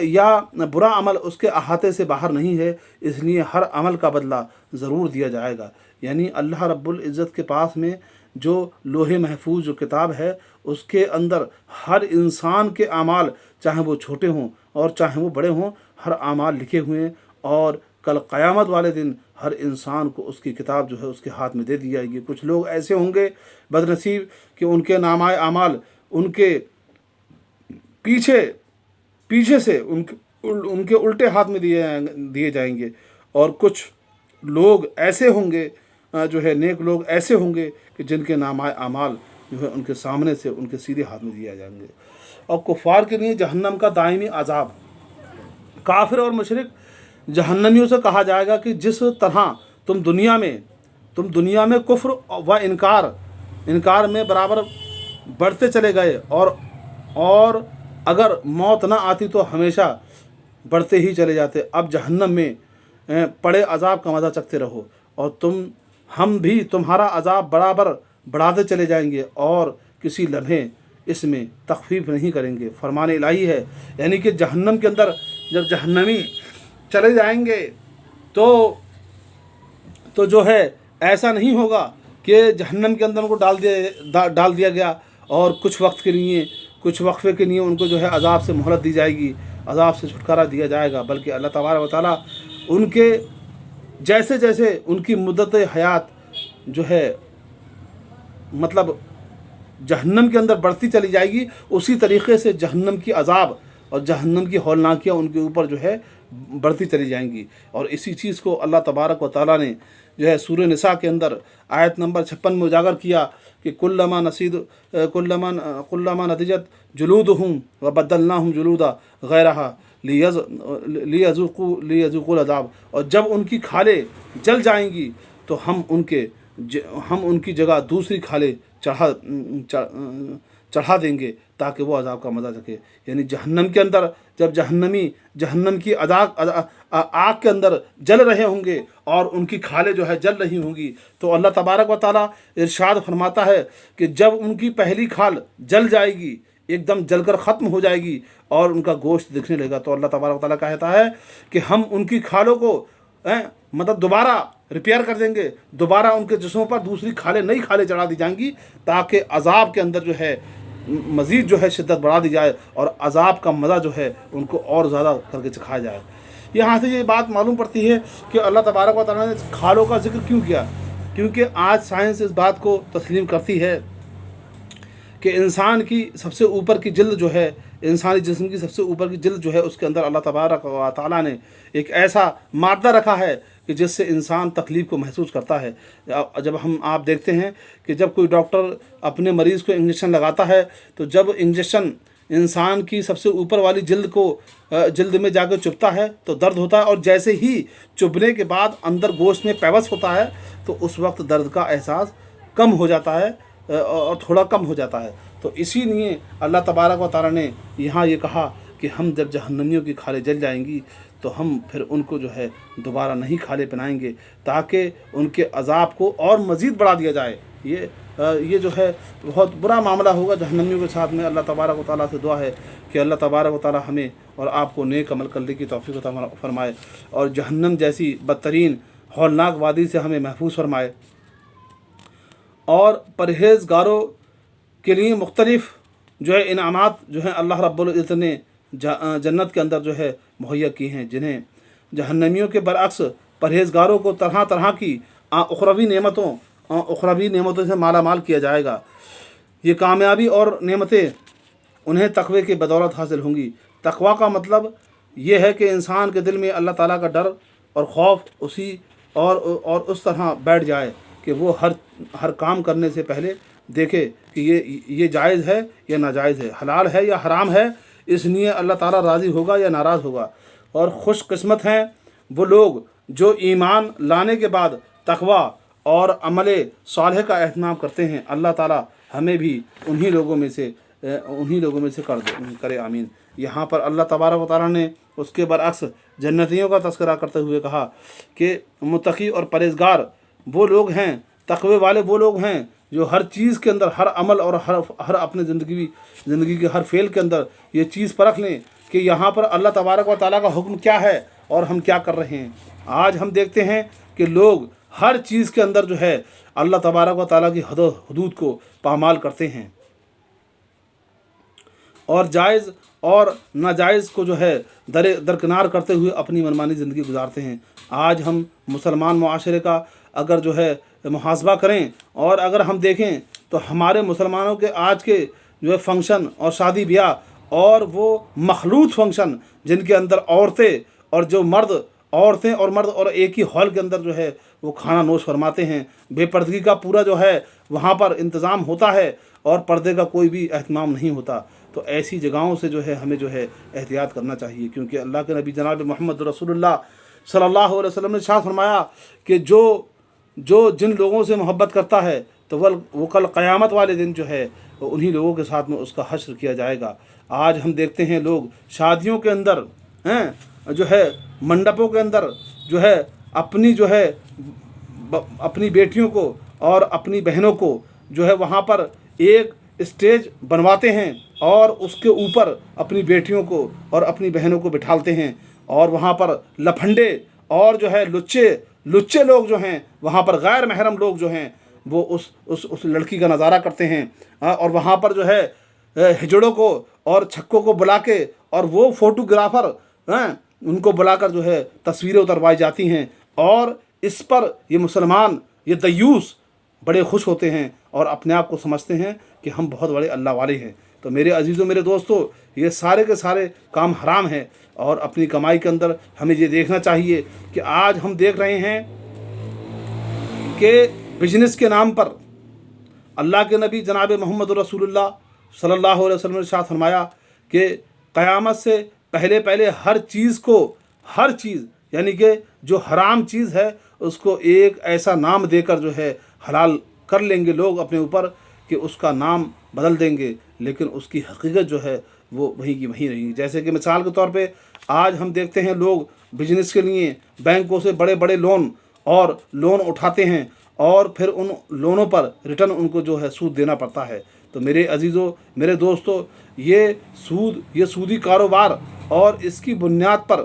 یا برا عمل اس کے احاطے سے باہر نہیں ہے، اس لیے ہر عمل کا بدلہ ضرور دیا جائے گا۔ یعنی اللہ رب العزت کے پاس میں جو لوح محفوظ جو کتاب ہے، اس کے اندر ہر انسان کے اعمال، چاہے وہ چھوٹے ہوں اور چاہے وہ بڑے ہوں، ہر اعمال لکھے ہوئے ہیں، اور کل قیامت والے دن ہر انسان کو اس کی کتاب جو ہے اس کے ہاتھ میں دے دی جائے گی۔ کچھ لوگ ایسے ہوں گے بد نصیب کہ ان کے نامہ اعمال ان کے پیچھے سے ان کے الٹے ہاتھ میں دیے جائیں گے، اور کچھ لوگ ایسے ہوں گے جو ہے نیک لوگ ایسے ہوں گے کہ جن کے نامہ اعمال جو ہے ان کے سامنے سے ان کے سیدھے ہاتھ میں دیے جائیں گے۔ اور کفار کے لیے جہنم کا دائمی عذاب، کافر اور مشرک جہنمیوں سے کہا جائے گا کہ جس طرح تم دنیا میں کفر و انکار میں برابر بڑھتے چلے گئے، اور اگر موت نہ آتی تو ہمیشہ بڑھتے ہی چلے جاتے، اب جہنم میں پڑے عذاب کا مزہ چکھتے رہو، اور ہم بھی تمہارا عذاب برابر بڑھاتے چلے جائیں گے، اور کسی لمحے इसमें तखफीफ नहीं करेंगे। फरमान इलाही है, यानी कि जहन्नम के अंदर जब जहन्नमी चले जाएंगे तो जो है ऐसा नहीं होगा कि जहन्नम के अंदर उनको डाल दिया गया और कुछ वक्फे के लिए उनको जो है अज़ाब से मोहलत दी जाएगी, अज़ाब से छुटकारा दिया जाएगा, बल्कि अल्लाह तबारक व तआला उनके जैसे जैसे उनकी मुद्दत हयात जो है मतलब जहन्नम के अंदर बढ़ती चली जाएगी, उसी तरीक़े से जहन्नम की अज़ाब और जहन्नम की हौलनाकियाँ उनके ऊपर जो है बढ़ती चली जाएंगी। और इसी चीज़ को अल्लाह तबारक व तआला ने जो है सूरह निसा के अंदर आयत नंबर 56 में उजागर किया कि कुल्लमा नदिजत जुलूदहुम व बद्दलनाहुम जुलूदा गैरहा लियज़ूक़ुल अज़ाब। और जब उनकी खालें जल जाएंगी तो हम उनकी जगह दूसरी खालें चढ़ा देंगे ताकि वो अज़ाब का मज़ा सके। यानी जहन्नम के अंदर जब जहन्नमी जहन्नम की आग के अंदर जल रहे होंगे और उनकी खालें जो है जल रही होंगी, तो अल्लाह तबारक व तआला इरशाद फरमाता है कि जब उनकी पहली खाल जल जाएगी, एकदम जलकर ख़त्म हो जाएगी और उनका गोश्त दिखने लगेगा, तो अल्लाह तबारक व तआला कहता है कि हम उनकी खालों को मतलब दोबारा रिपेयर कर देंगे, दोबारा उनके जिस्मों पर दूसरी खालें नई खालें चढ़ा दी जाएंगी ताकि अज़ाब के अंदर जो है मज़ीद जो है शिद्दत बढ़ा दी जाए और अज़ाब का मज़ा जो है उनको और ज़्यादा करके चखाया जाए। यहाँ से ये बात मालूम पड़ती है कि अल्लाह तबारक व तआला ने खालों का जिक्र क्यों किया, क्योंकि आज साइंस इस बात को तस्लीम करती है कि इंसान की सबसे ऊपर की जिल्द जो है, इंसानी जिस्म की सबसे ऊपर की जिल्द जो है, उसके अंदर अल्लाह तबारक व तआला ने एक ऐसा मादा रखा है कि जिससे इंसान तकलीफ़ को महसूस करता है। जब आप देखते हैं कि जब कोई डॉक्टर अपने मरीज़ को इंजेक्शन लगाता है, तो जब इंजेक्शन इंसान की सबसे ऊपर वाली जिल्द में जाकर चुभता है तो दर्द होता है, और जैसे ही चुभने के बाद अंदर गोश्त में पैवस होता है तो उस वक्त दर्द का एहसास कम हो जाता है और थोड़ा कम हो जाता है। तो इसीलिए अल्लाह तबारक व तआला ने यहाँ ये कहा कि हम जब जहन्नमियों की खालें जल जाएंगी तो हम फिर उनको जो है दोबारा नहीं खालें पहनाएंगे ताकि उनके अज़ाब को और मज़ीद बढ़ा दिया जाए। ये जो है बहुत बुरा मामला होगा जहन्नमियों के साथ में। अल्लाह तबारक व तआला से दुआ है कि अल्लाह तबारक व तआला हमें और आपको नेक अमल करने की तौफीक अता फरमाए और जहन्नम जैसी बदतरीन हौलनाक वादी से हमें महफूज फरमाए। और परहेज़गारों के लिए मुख्तलिफ़ जो है इनामात जो है अल्लाह रब्बुल इज़्ज़त ने जन्नत के अंदर जो है मुहैया की हैं, जिन्हें जहन्नमियों के बरअक्स परहेज़गारों को तरह तरह की उखरवी नेमतों से माला माल किया जाएगा। ये कामयाबी और नेमतें उन्हें तक़वे की बदौलत हासिल होंगी। तक़वा का मतलब ये है कि इंसान के दिल में अल्लाह ताला का डर और खौफ और उस तरह बैठ जाए कि वो हर काम करने से पहले देखे कि ये जायज़ है या नाजायज़ है, हलाल है या हराम है, इसलिए अल्लाह ताला राज़ी होगा या नाराज़ होगा। और खुशकिस्मत हैं वो लोग जो ईमान लाने के बाद तक़वा और अमले सालेह का एहतमाम करते हैं। अल्लाह ताला हमें भी उन्हीं लोगों में से करे, आमीन। यहाँ पर अल्लाह तबारक व तआला ने उसके बरअक्स जन्नतियों का तज़किरा करते हुए कहा कि मुत्तक़ी और परहेज़गार वो लोग हैं, तक़वे वाले वो लोग हैं जो हर चीज़ के अंदर, हर अमल और हर अपने ज़िंदगी के हर फ़ेल के अंदर ये चीज़ परख लें कि यहाँ पर अल्लाह तबारक व तआला का हुक्म क्या है और हम क्या कर रहे हैं। आज हम देखते हैं कि लोग हर चीज़ के अंदर जो है अल्लाह तबारक व तआला की हदूद को पामाल करते हैं और जायज़ और नाजायज़ को जो है दरकिनार करते हुए अपनी मनमानी ज़िंदगी गुजारते हैं। आज हम मुसलमान मुआशरे का अगर जो है मुहासबा करें और अगर हम देखें तो हमारे मुसलमानों के आज के जो है फंक्शन और शादी ब्याह और वो मखलूत फंक्शन जिनके अंदर औरतें और मर्द और एक ही हॉल के अंदर जो है वो खाना नोश फरमाते हैं, बेपर्दगी का पूरा जो है वहाँ पर इंतज़ाम होता है और पर्दे का कोई भी एहतमाम नहीं होता। तो ऐसी जगहों से जो है हमें जो है एहतियात करना चाहिए, क्योंकि अल्लाह के नबी जनाब मोहम्मद रसूलुल्लाह सल्लल्लाहु अलैहि वसल्लम ने इरशाद फरमाया कि जो जिन लोगों से मोहब्बत करता है तो वो कल क़यामत वाले दिन जो है उन्हीं लोगों के साथ में उसका हश्र किया जाएगा। आज हम देखते हैं लोग शादियों के अंदर जो है मंडपों के अंदर जो है अपनी बेटियों को और अपनी बहनों को जो है वहाँ पर एक स्टेज बनवाते हैं और उसके ऊपर अपनी बेटियों को और अपनी बहनों को बिठाते हैं, और वहाँ पर लफंडे और जो है लुच्चे लोग जो हैं, वहाँ पर गैर महरम लोग जो हैं, वो उस लड़की का नज़ारा करते हैं। और वहाँ पर जो है हिजड़ों को और छक्कों को बुला के और वो फोटोग्राफर उनको बुलाकर जो है तस्वीरें उतरवाई जाती हैं, और इस पर ये मुसलमान, ये दयूस बड़े खुश होते हैं और अपने आप को समझते हैं कि हम बहुत बड़े अल्लाह वाले हैं। तो मेरे अजीज़ों, मेरे दोस्तों, ये सारे के सारे काम हराम हैं, और अपनी कमाई के अंदर हमें ये देखना चाहिए कि आज हम देख रहे हैं कि बिजनेस के नाम पर अल्लाह के नबी जनाब मोहम्मद रसूलुल्लाह सल्लल्लाहु अलैहि वसल्लम ने इरशाद फरमाया कि क़यामत से पहले हर चीज़ यानी कि जो हराम चीज़ है उसको एक ऐसा नाम देकर जो है हलाल कर लेंगे लोग अपने ऊपर, कि उसका नाम बदल देंगे, लेकिन उसकी हकीकत जो है वो वहीं की वहीं रहेगी। जैसे कि मिसाल के तौर पे आज हम देखते हैं लोग बिजनेस के लिए बैंकों से बड़े बड़े लोन उठाते हैं, और फिर उन लोनों पर रिटर्न उनको जो है सूद देना पड़ता है। तो मेरे अजीज़ों, मेरे दोस्तों, ये सूदी कारोबार और इसकी बुनियाद पर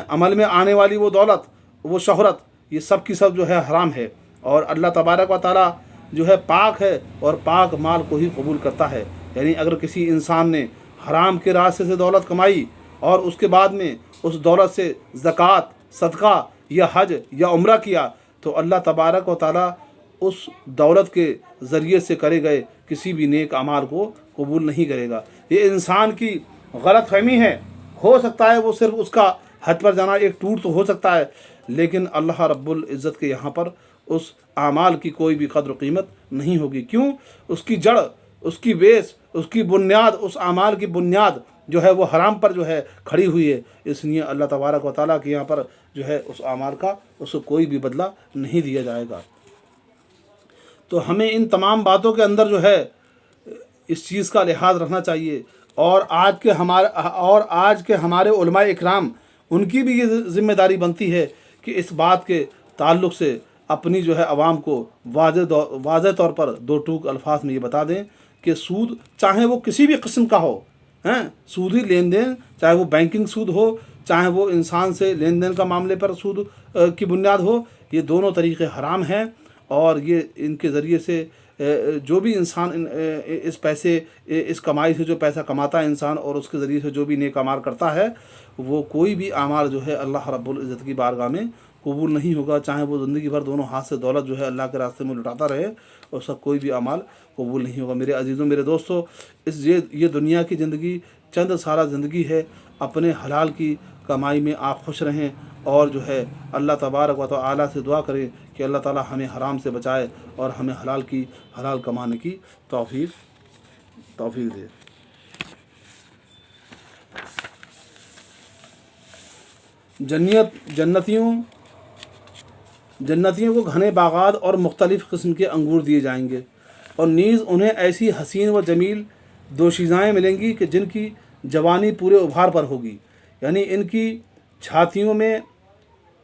अमल में आने वाली वो दौलत, वो शोहरत, ये सब की सब जो है हराम है। और अल्लाह तबारक व तआला जो है पाक है, और पाक माल को ही कबूल करता है। यानी अगर किसी इंसान ने हराम के रास्ते से दौलत कमाई और उसके बाद में उस दौलत से ज़कात, सदका या हज या उम्रा किया, तो अल्लाह तबारक व तआला उस दौलत के ज़रिए से करे गए किसी भी नेक अमाल को कबूल नहीं करेगा। ये इंसान की गलत फहमी है। हो सकता है वो सिर्फ उसका हद पर जाना एक टूट तो हो सकता है, लेकिन अल्लाह रब्बुल इज़्ज़त के यहाँ पर उस आमाल की कोई भी कद्र कीमत नहीं होगी। क्यों? उसकी जड़, उसकी बेस, उसकी बुनियाद, उस आमाल की बुनियाद जो है वो हराम पर जो है खड़ी हुई है। इसलिए अल्लाह तबारक व तआला के यहाँ पर जो है उस आमाल का उसको कोई भी बदला नहीं दिया जाएगा। तो हमें इन तमाम बातों के अंदर जो है इस चीज़ का लिहाज रखना चाहिए, और आज के हमारे उलमाए इकराम, उनकी भी ये ज़िम्मेदारी बनती है कि इस बात के ताल्लुक़ से अपनी जो है आवाम को वाज़ेह तौर पर दो टूक अल्फाज में ये बता दें कि सूद, चाहे वो किसी भी किस्म का हो, सूदी लेन देन, चाहे वो बैंकिंग सूद हो, चाहे वो इंसान से लेन देन का मामले पर सूद की बुनियाद हो, ये दोनों तरीक़े हराम हैं। और ये इनके ज़रिए से जो भी इंसान इस कमाई से जो पैसा कमाता है इंसान, और उसके ज़रिए से जो भी नेक अमाल करता है, वो कोई भी अमाल जो है अल्लाह रब्बुल इज़्ज़त की बारगाह में कबूल नहीं होगा। चाहे वो ज़िंदगी भर दोनों हाथ से दौलत जो है अल्लाह के रास्ते में लुटाता रहे, और सब कोई भी अमाल कबूल नहीं होगा। मेरे अजीज़ों, मेरे दोस्तों, ये दुनिया की ज़िंदगी चंद सारा ज़िंदगी है। अपने हलाल की कमाई में आप खुश रहें, और जो है अल्लाह तबारक व तआला से दुआ करें कि अल्लाह ताला हमें हराम से बचाए और हमें हलाल कमाने की तौफीक दे। जन्नतियों को घने बागात और मुख्तलिफ़ किस्म के अंगूर दिए जाएंगे, और नीज़ उन्हें ऐसी हसीन व जमील दोशीज़ाएँ मिलेंगी कि जिनकी जवानी पूरे उभार पर होगी। यानी इनकी छातियों में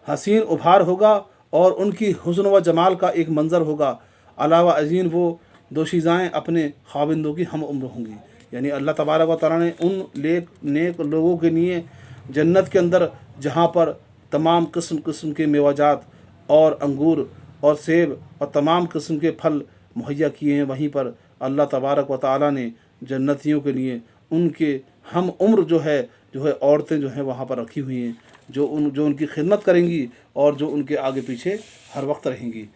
हसीन उभार होगा और उनकी हुस्न व जमाल का एक मंज़र होगा। अलावा अजीन वो दोशीज़ाएँ अपने ख़ाविंदों की हम उम्र होंगी। यानी अल्लाह तबारक व तआला ने उन नेक लोगों के लिए जन्नत के अंदर, जहाँ पर तमाम किस्म के मेवाजात और अंगूर और सेब और तमाम किस्म के फल मुहैया किए हैं, वहीं पर अल्लाह तबारक व तआला ने जन्नतियों के लिए उनके हम उम्र जो है औरतें जो हैं वहाँ पर रखी हुई हैं, जो उनकी खिदमत करेंगी और जो उनके आगे पीछे हर वक्त रहेंगी।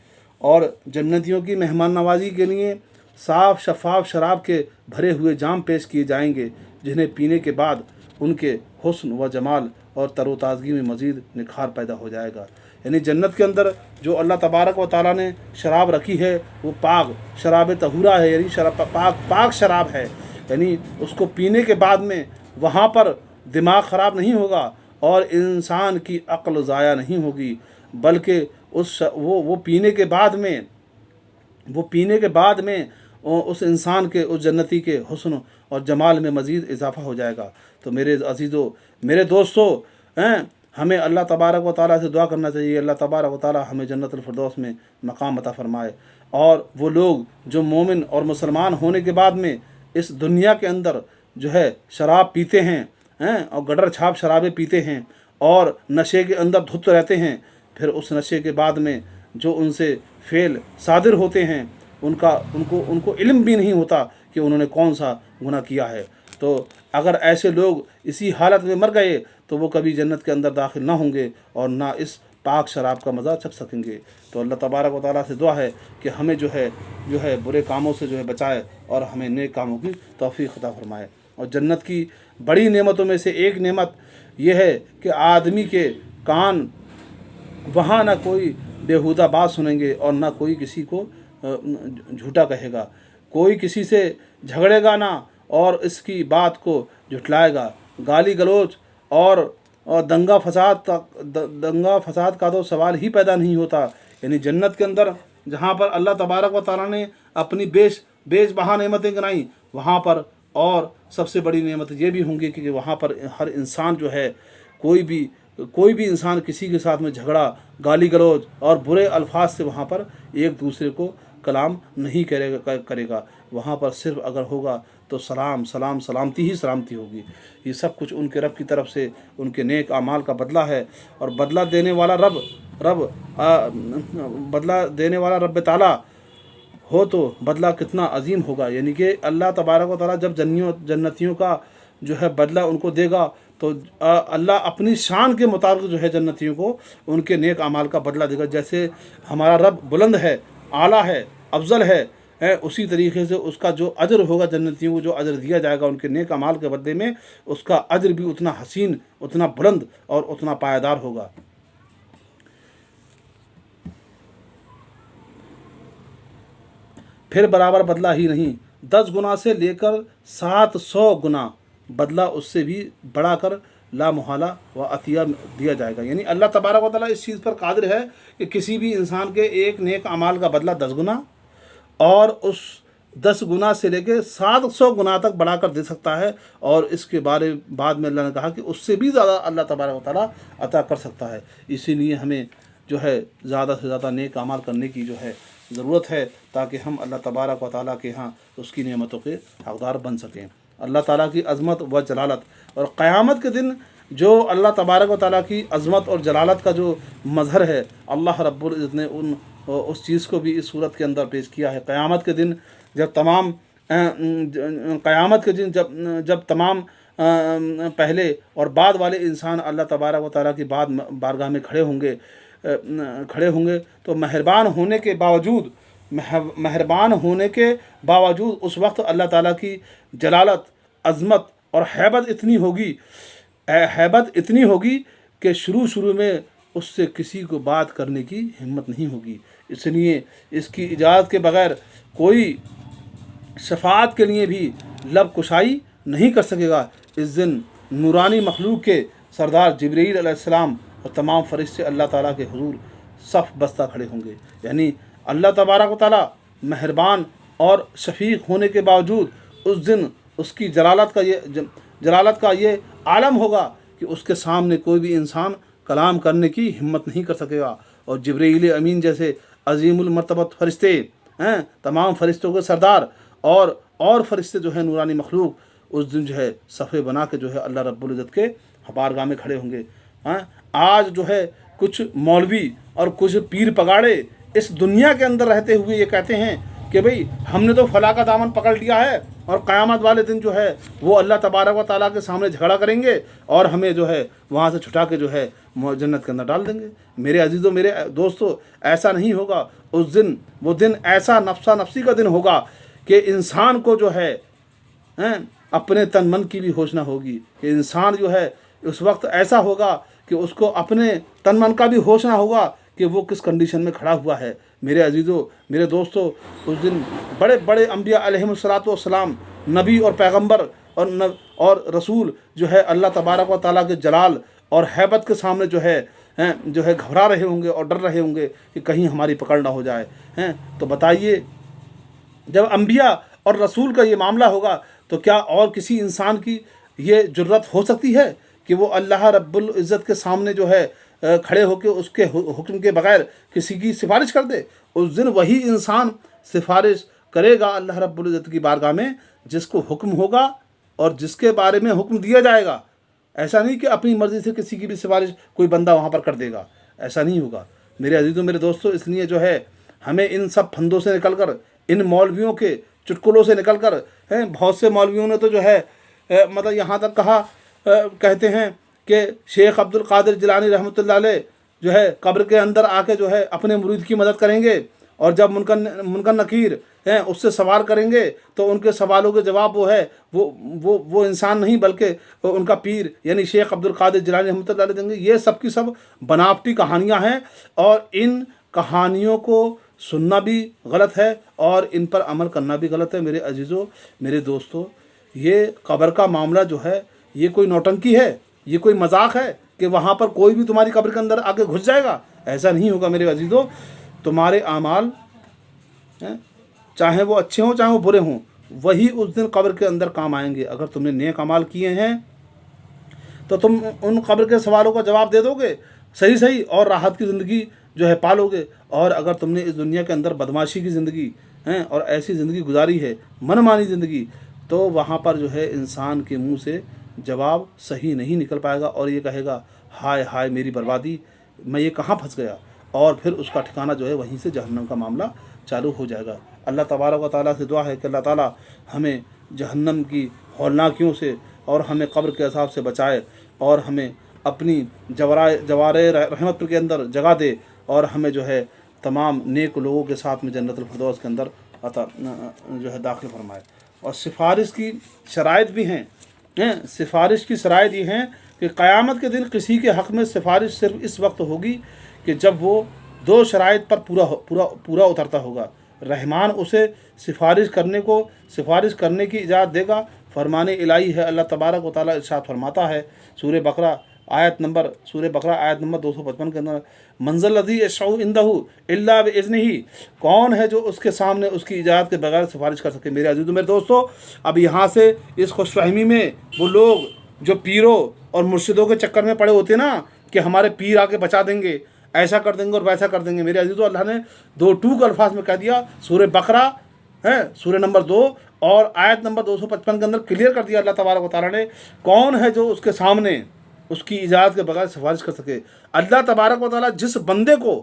और जन्नतियों की मेहमान नवाजी के लिए साफ़ शफ़ाफ शराब के भरे हुए जाम पेश किए जाएंगे, जिन्हें पीने के बाद उनके हुस्न व जमाल और तरोताज़गी में मज़ीद निखार पैदा हो जाएगा। यानी जन्नत के अंदर जो अल्लाह तबारक व तआला ने शराब रखी है वो पाक शराब तहूरा है, यानी पाक शराब है। यानी उसको पीने के बाद में वहाँ पर दिमाग ख़राब नहीं होगा और इंसान की अक्ल ज़ाया नहीं होगी, बल्कि वो पीने के बाद में उस इंसान के, उस जन्नती के हुस्न और जमाल में मज़ीद इजाफ़ा हो जाएगा। तो मेरे अज़ीज़ों, मेरे दोस्तों, हमें अल्लाह तबारक व तआला से दुआ करना चाहिए, अल्लाह तबारक व तआला हमें जन्नतुल फिरदौस में मकाम अता फ़रमाए। और वो लोग जो मोमिन और मुसलमान होने के बाद में اس دنیا کے اندر جو ہے شراب پیتے ہیں اور گڈر چھاپ شرابیں پیتے ہیں اور نشے کے اندر دھت رہتے ہیں، پھر اس نشے کے بعد میں جو ان سے فعل صادر ہوتے ہیں ان کو علم بھی نہیں ہوتا کہ انہوں نے کون سا گناہ کیا ہے۔ تو اگر ایسے لوگ اسی حالت میں مر گئے تو وہ کبھی جنت کے اندر داخل نہ ہوں گے اور نہ اس پاک شراب کا مزہ چکھ سکیں گے۔ تو اللہ تبارک و تعالیٰ سے دعا ہے کہ ہمیں جو ہے برے کاموں سے بچائے اور ہمیں نیک کاموں کی توفیق عطا فرمائے۔ اور جنت کی بڑی نعمتوں میں سے ایک نعمت یہ ہے کہ آدمی کے کان وہاں نہ کوئی بیہودہ بات سنیں گے اور نہ کوئی کسی کو جھوٹا کہے گا، کوئی کسی سے جھگڑے گا نہ اور اس کی بات کو جھٹلائے گا، گالی گلوچ اور دنگا فساد کا تو سوال ہی پیدا نہیں ہوتا۔ یعنی جنت کے اندر جہاں پر اللہ تبارک و تعالیٰ نے اپنی بیش بہا نعمتیں گنائیں، وہاں پر اور سب سے بڑی نعمت یہ بھی ہوں گی کہ وہاں پر ہر انسان جو ہے کوئی بھی انسان کسی کے ساتھ میں جھگڑا، گالی گلوچ اور برے الفاظ سے وہاں پر ایک دوسرے کو کلام نہیں کرے گا۔ وہاں پر صرف اگر ہوگا تو سلامتی ہی سلامتی ہوگی۔ یہ سب کچھ ان کے رب کی طرف سے ان کے نیک اعمال کا بدلہ ہے، اور بدلہ دینے والا رب تعالیٰ ہو تو بدلہ کتنا عظیم ہوگا۔ یعنی کہ اللہ تبارک و تعالیٰ جب جنتیوں کا جو ہے بدلہ ان کو دے گا تو اللہ اپنی شان کے مطابق جو ہے جنتیوں کو ان کے نیک اعمال کا بدلہ دے گا۔ جیسے ہمارا رب بلند ہے، اعلیٰ ہے، افضل ہے، اسی طریقے سے اس کا جو اجر ہوگا، جنتیوں کو جو اجر دیا جائے گا ان کے نیک اعمال کے بدلے میں، اس کا اجر بھی اتنا حسین، اتنا بلند اور اتنا پائیدار ہوگا۔ پھر برابر بدلہ ہی نہیں، 10 گنا سے لے کر 700 گنا بدلہ اس سے بھی بڑھا کر لامحالہ و عطیہ دیا جائے گا۔ یعنی اللہ تبارک و تعالیٰ اس چیز پر قادر ہے کہ کسی بھی انسان کے ایک نیک اعمال کا بدلہ 10 گنا اور اس 10 گنا سے لے کے 700 گنا تک بڑھا کر دے سکتا ہے، اور اس کے بعد میں اللہ نے کہا کہ اس سے بھی زیادہ اللہ تبارک و تعالیٰ عطا کر سکتا ہے۔ اسی لیے ہمیں جو ہے زیادہ سے زیادہ نیک اعمال کرنے کی جو ہے ضرورت ہے، تاکہ ہم اللہ تبارک و تعالیٰ کے ہاں اس کی نعمتوں کے حقدار بن سکیں۔ اللہ تعالیٰ کی عظمت و جلالت، اور قیامت کے دن جو اللہ تبارک و تعالیٰ کی عظمت اور جلالت کا جو مظہر ہے، اللہ رب العزت نے اس چیز کو بھی اس صورت کے اندر پیش کیا ہے۔ قیامت کے دن جب تمام پہلے اور بعد والے انسان اللہ تبارک و تعالیٰ کی بارگاہ میں کھڑے ہوں گے تو مہربان ہونے کے باوجود اس وقت اللہ تعالیٰ کی جلالت، عظمت اور ہیبت اتنی ہوگی کہ شروع میں اس سے کسی کو بات کرنے کی ہمت نہیں ہوگی۔ اس لیے اس کی اجازت کے بغیر کوئی شفاعت کے لیے بھی لب کشائی نہیں کر سکے گا۔ اس دن نورانی مخلوق کے سردار جبرائیل علیہ السلام اور تمام فرشتے اللہ تعالیٰ کے حضور صف بستہ کھڑے ہوں گے۔ یعنی اللہ تبارک و تعالیٰ مہربان اور شفیق ہونے کے باوجود اس دن اس کی جلالت کا یہ عالم ہوگا کہ اس کے سامنے کوئی بھی انسان کلام کرنے کی ہمت نہیں کر سکے گا، اور جبرائیل امین جیسے عظیم المرتبت فرشتے، تمام فرشتوں کے سردار اور فرشتے جو ہیں نورانی مخلوق، اس دن جو ہے صفے بنا کے جو ہے اللہ رب العزت کے بارگاہ میں کھڑے ہوں گے۔ آج جو ہے کچھ مولوی اور کچھ پیر پگاڑے اس دنیا کے اندر رہتے ہوئے یہ کہتے ہیں کہ بھئی ہم نے تو فلاں کا دامن پکڑ لیا ہے، اور قیامت والے دن جو ہے وہ اللہ تبارک و تعالیٰ کے سامنے جھگڑا کریں گے اور ہمیں جو ہے وہاں سے چھٹا کے جو ہے جنت کے اندر ڈال دیں گے۔ میرے عزیزوں، میرے دوستو، ایسا نہیں ہوگا۔ اس دن وہ دن ایسا نفسا نفسی کا دن ہوگا کہ انسان کو جو ہے اپنے تن من کی بھی ہوش نہ ہوگی، کہ انسان جو ہے اس وقت ایسا ہوگا کہ اس کو اپنے تن من کا بھی ہوش نہ ہوگا کہ وہ کس کنڈیشن میں کھڑا ہوا ہے۔ میرے عزیزوں، میرے دوستو، اس دن بڑے بڑے انبیاء علیہم السلام، نبی اور پیغمبر اور رسول جو ہے اللہ تبارک و تعالیٰ کے جلال اور ہیبت کے سامنے جو ہے گھبرا رہے ہوں گے اور ڈر رہے ہوں گے کہ کہیں ہماری پکڑ نہ ہو جائے۔ تو بتائیے، جب انبیاء اور رسول کا یہ معاملہ ہوگا تو کیا اور کسی انسان کی یہ جرت ہو سکتی ہے کہ وہ اللہ رب العزت کے سامنے جو ہے کھڑے ہو کے اس کے حکم کے بغیر کسی کی سفارش کر دے؟ اس دن وہی انسان سفارش کرے گا अल्लाह रब्बुल इज़्ज़त की बारगाह में जिसको हुक्म होगा और जिसके बारे में हुक्म दिया जाएगा। ऐसा नहीं कि अपनी मर्ज़ी से किसी की भी सिफारिश कोई बंदा वहाँ पर कर देगा, ऐसा नहीं होगा मेरे अजीज़ों मेरे दोस्तों। इसलिए जो है हमें इन सब फंदों से निकल कर, इन मौलवियों के चुटकुलों से निकल कर, हैं बहुत से मौलवियों ने तो जो है मतलब यहाँ तक कहा, कहते हैं कि शेख अब्दुल कादिर जिलानी रहमतुल्लाह अलैह जो है कब्र के अंदर आके जो है अपने मुरीद की मदद करेंगे, और जब मुनकर नकीर हैं उससे सवाल करेंगे तो उनके सवालों के जवाब वो है वो इंसान नहीं बल्कि उनका पीर यानी शेख अब्दुल कादिर जिलानी रहमतुल्लाह अलैह देंगे। ये सब की सब बनावटी कहानियाँ हैं, और इन कहानियों को सुनना भी गलत है और इन पर अमल करना भी गलत है। मेरे अजीज़ों मेरे दोस्तों, ये कब्र का मामला जो है ये कोई नौटंकी है, ये कोई मजाक है कि वहाँ पर कोई भी तुम्हारी कब्र के अंदर आके घुस जाएगा, ऐसा नहीं होगा मेरे अजीज़ों। तुम्हारे आमाल चाहे वो अच्छे हों चाहे वो बुरे हों, वही उस दिन कब्र के अंदर काम आएंगे। अगर तुमने नेक अमाल किए हैं तो तुम उन कब्र के सवालों का जवाब दे दोगे सही सही और राहत की ज़िंदगी जो है पालोगे। और अगर तुमने इस दुनिया के अंदर बदमाशी की ज़िंदगी हैं और ऐसी ज़िंदगी गुजारी है, मनमानी ज़िंदगी, तो वहाँ पर जो है इंसान के मुंह से जवाब सही नहीं निकल पाएगा और ये कहेगा हाय हाय मेरी बर्बादी, मैं ये कहाँ फंस गया, और फिर उसका ठिकाना जो है वहीं से जहन्नम का मामला चालू हो जाएगा। अल्लाह तबारक व तआला से दुआ है कि अल्लाह ताला हमें जहन्नम की हौलनाकियों से और हमें कब्र के अज़ाब से बचाए, और हमें अपनी जवारे रहमत के अंदर जगह दे, और हमें जो है तमाम नेक लोगों के साथ में जन्नतुल फिरदौस के अंदर जो है दाखिल फरमाए। और सिफारिश की शराइत भी हैं, सिफारिश की शराइत ये हैं कि क़यामत के दिन किसी के हक़ में सिफारिश सिर्फ इस वक्त होगी कि जब वो दो शराइत पर पूरा उतरता होगा। रहमान उसे सिफारिश करने की इजाज़त देगा। फरमाने इलाही है। अल्लाह तबारक व तआला इरशाद फरमाता है सूरह बकरा आयत नंबर 255 के अंदर, मंज़ल लज़ी यशफ़उ इंदहु इल्ला बिइज़्निही, कौन है जो उसके सामने उसकी इजाज़त के बगैर सिफारिश कर सके। मेरे अज़ीज़ों मेरे दोस्तों, अब यहाँ से इस खुशफ़हमी में वो लोग जो पीरों और मुर्शिदों के चक्कर में पड़े होते ना कि हमारे पीर आके बचा देंगे, ऐसा कर देंगे और वैसा कर देंगे, मेरे अज़ीज़ों अल्लाह ने दो टूक अल्फाज में कह दिया। सूरह बकरा है सूरह नंबर 2 और आयत नंबर 255 के अंदर क्लियर कर दिया अल्लाह तबारक व तआला ने, कौन है जो उसके सामने उसकी इजाज़त के बगैर सिफारिश कर सके। अल्लाह तबारक व तआला जिस बंदे को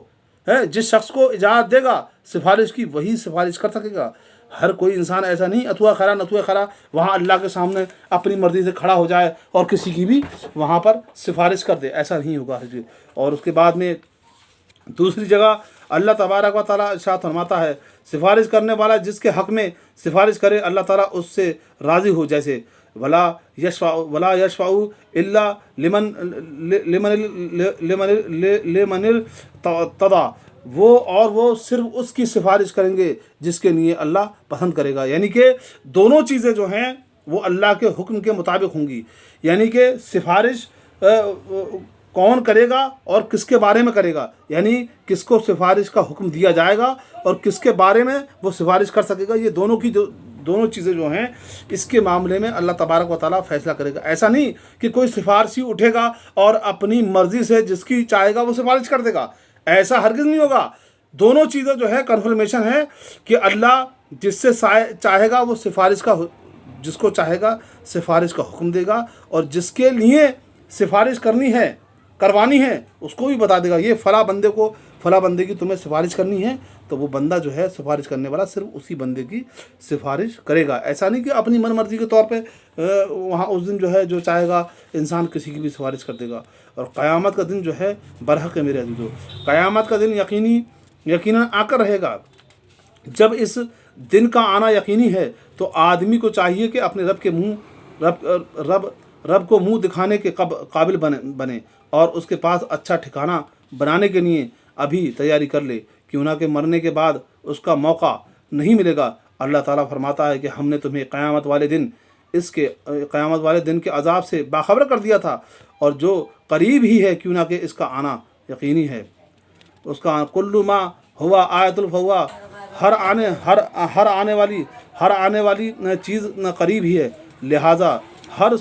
है, जिस शख्स को इजाज़त देगा सिफारिश की, वही सिफारिश कर सकेगा। हर कोई इंसान ऐसा नहीं अथवा खरा नथुआ खरा वहाँ अल्लाह के सामने अपनी मर्ज़ी से खड़ा हो जाए और किसी की भी वहाँ पर सिफारिश कर दे, ऐसा नहीं होगा। और उसके बाद में दूसरी जगह अल्लाह तबारक व तआला इरशाद फरमाता है, सिफारिश करने वाला जिसके हक़ में सिफारिश करे अल्लाह ताला उससे राज़ी हो। जैसे वला यशफ़उ इल्ला लिमन तदा, वो सिर्फ उसकी सिफारिश करेंगे जिसके लिए अल्लाह पसंद करेगा। यानी कि दोनों चीज़ें जो हैं वो अल्लाह के हुक्म के मुताबिक होंगी। यानी कि सिफारिश कौन करेगा और किसके बारे में करेगा, यानी किसको सिफारिश का हुक्म दिया जाएगा और किसके बारे में वो सिफारिश कर सकेगा, ये दोनों चीज़ें जो हैं इसके मामले में अल्लाह तबारक व तआला फैसला करेगा। ऐसा नहीं कि कोई सिफारिशी उठेगा और अपनी मर्ज़ी से जिसकी चाहेगा वो सिफारिश कर देगा, ऐसा हरगिज़ नहीं होगा। दोनों चीज़ें जो है कन्फर्मेशन है कि अल्लाह जिससे चाहेगा वो जिसको चाहेगा सिफारिश का हुक्म देगा, और जिसके लिए सिफारिश करवानी है उसको भी बता देगा ये फला बंदे की तुम्हें सिफारिश करनी है, तो वो बंदा जो है सिफारिश करने वाला सिर्फ उसी बंदे की सिफारिश करेगा। ऐसा नहीं कि अपनी मन मर्जी के तौर पे वहाँ उस दिन जो है जो चाहेगा इंसान किसी की भी सिफारिश कर देगा। और क़यामत का दिन जो है बरहक है मेरे अज़ीज़ों, क़यामत का दिन यकीनन आकर रहेगा। जब इस दिन का आना यकीनी है तो आदमी को चाहिए कि अपने रब को मुँह दिखाने के काबिल बने और उसके पास अच्छा ठिकाना बनाने के लिए अभी तैयारी कर ले, क्यों ना कि मरने के बाद उसका मौका नहीं मिलेगा। अल्लाह ताला फरमाता है कि हमने तुम्हें क़यामत वाले दिन के अज़ाब से बाखबर कर दिया था, और जो करीब ही है क्यों ना कि इसका आना यकीनी है। उसका कुल्लु मा हुआ आयतुल फहुआ, हर आने वाली चीज़ न करीब ही है, लिहाजा हर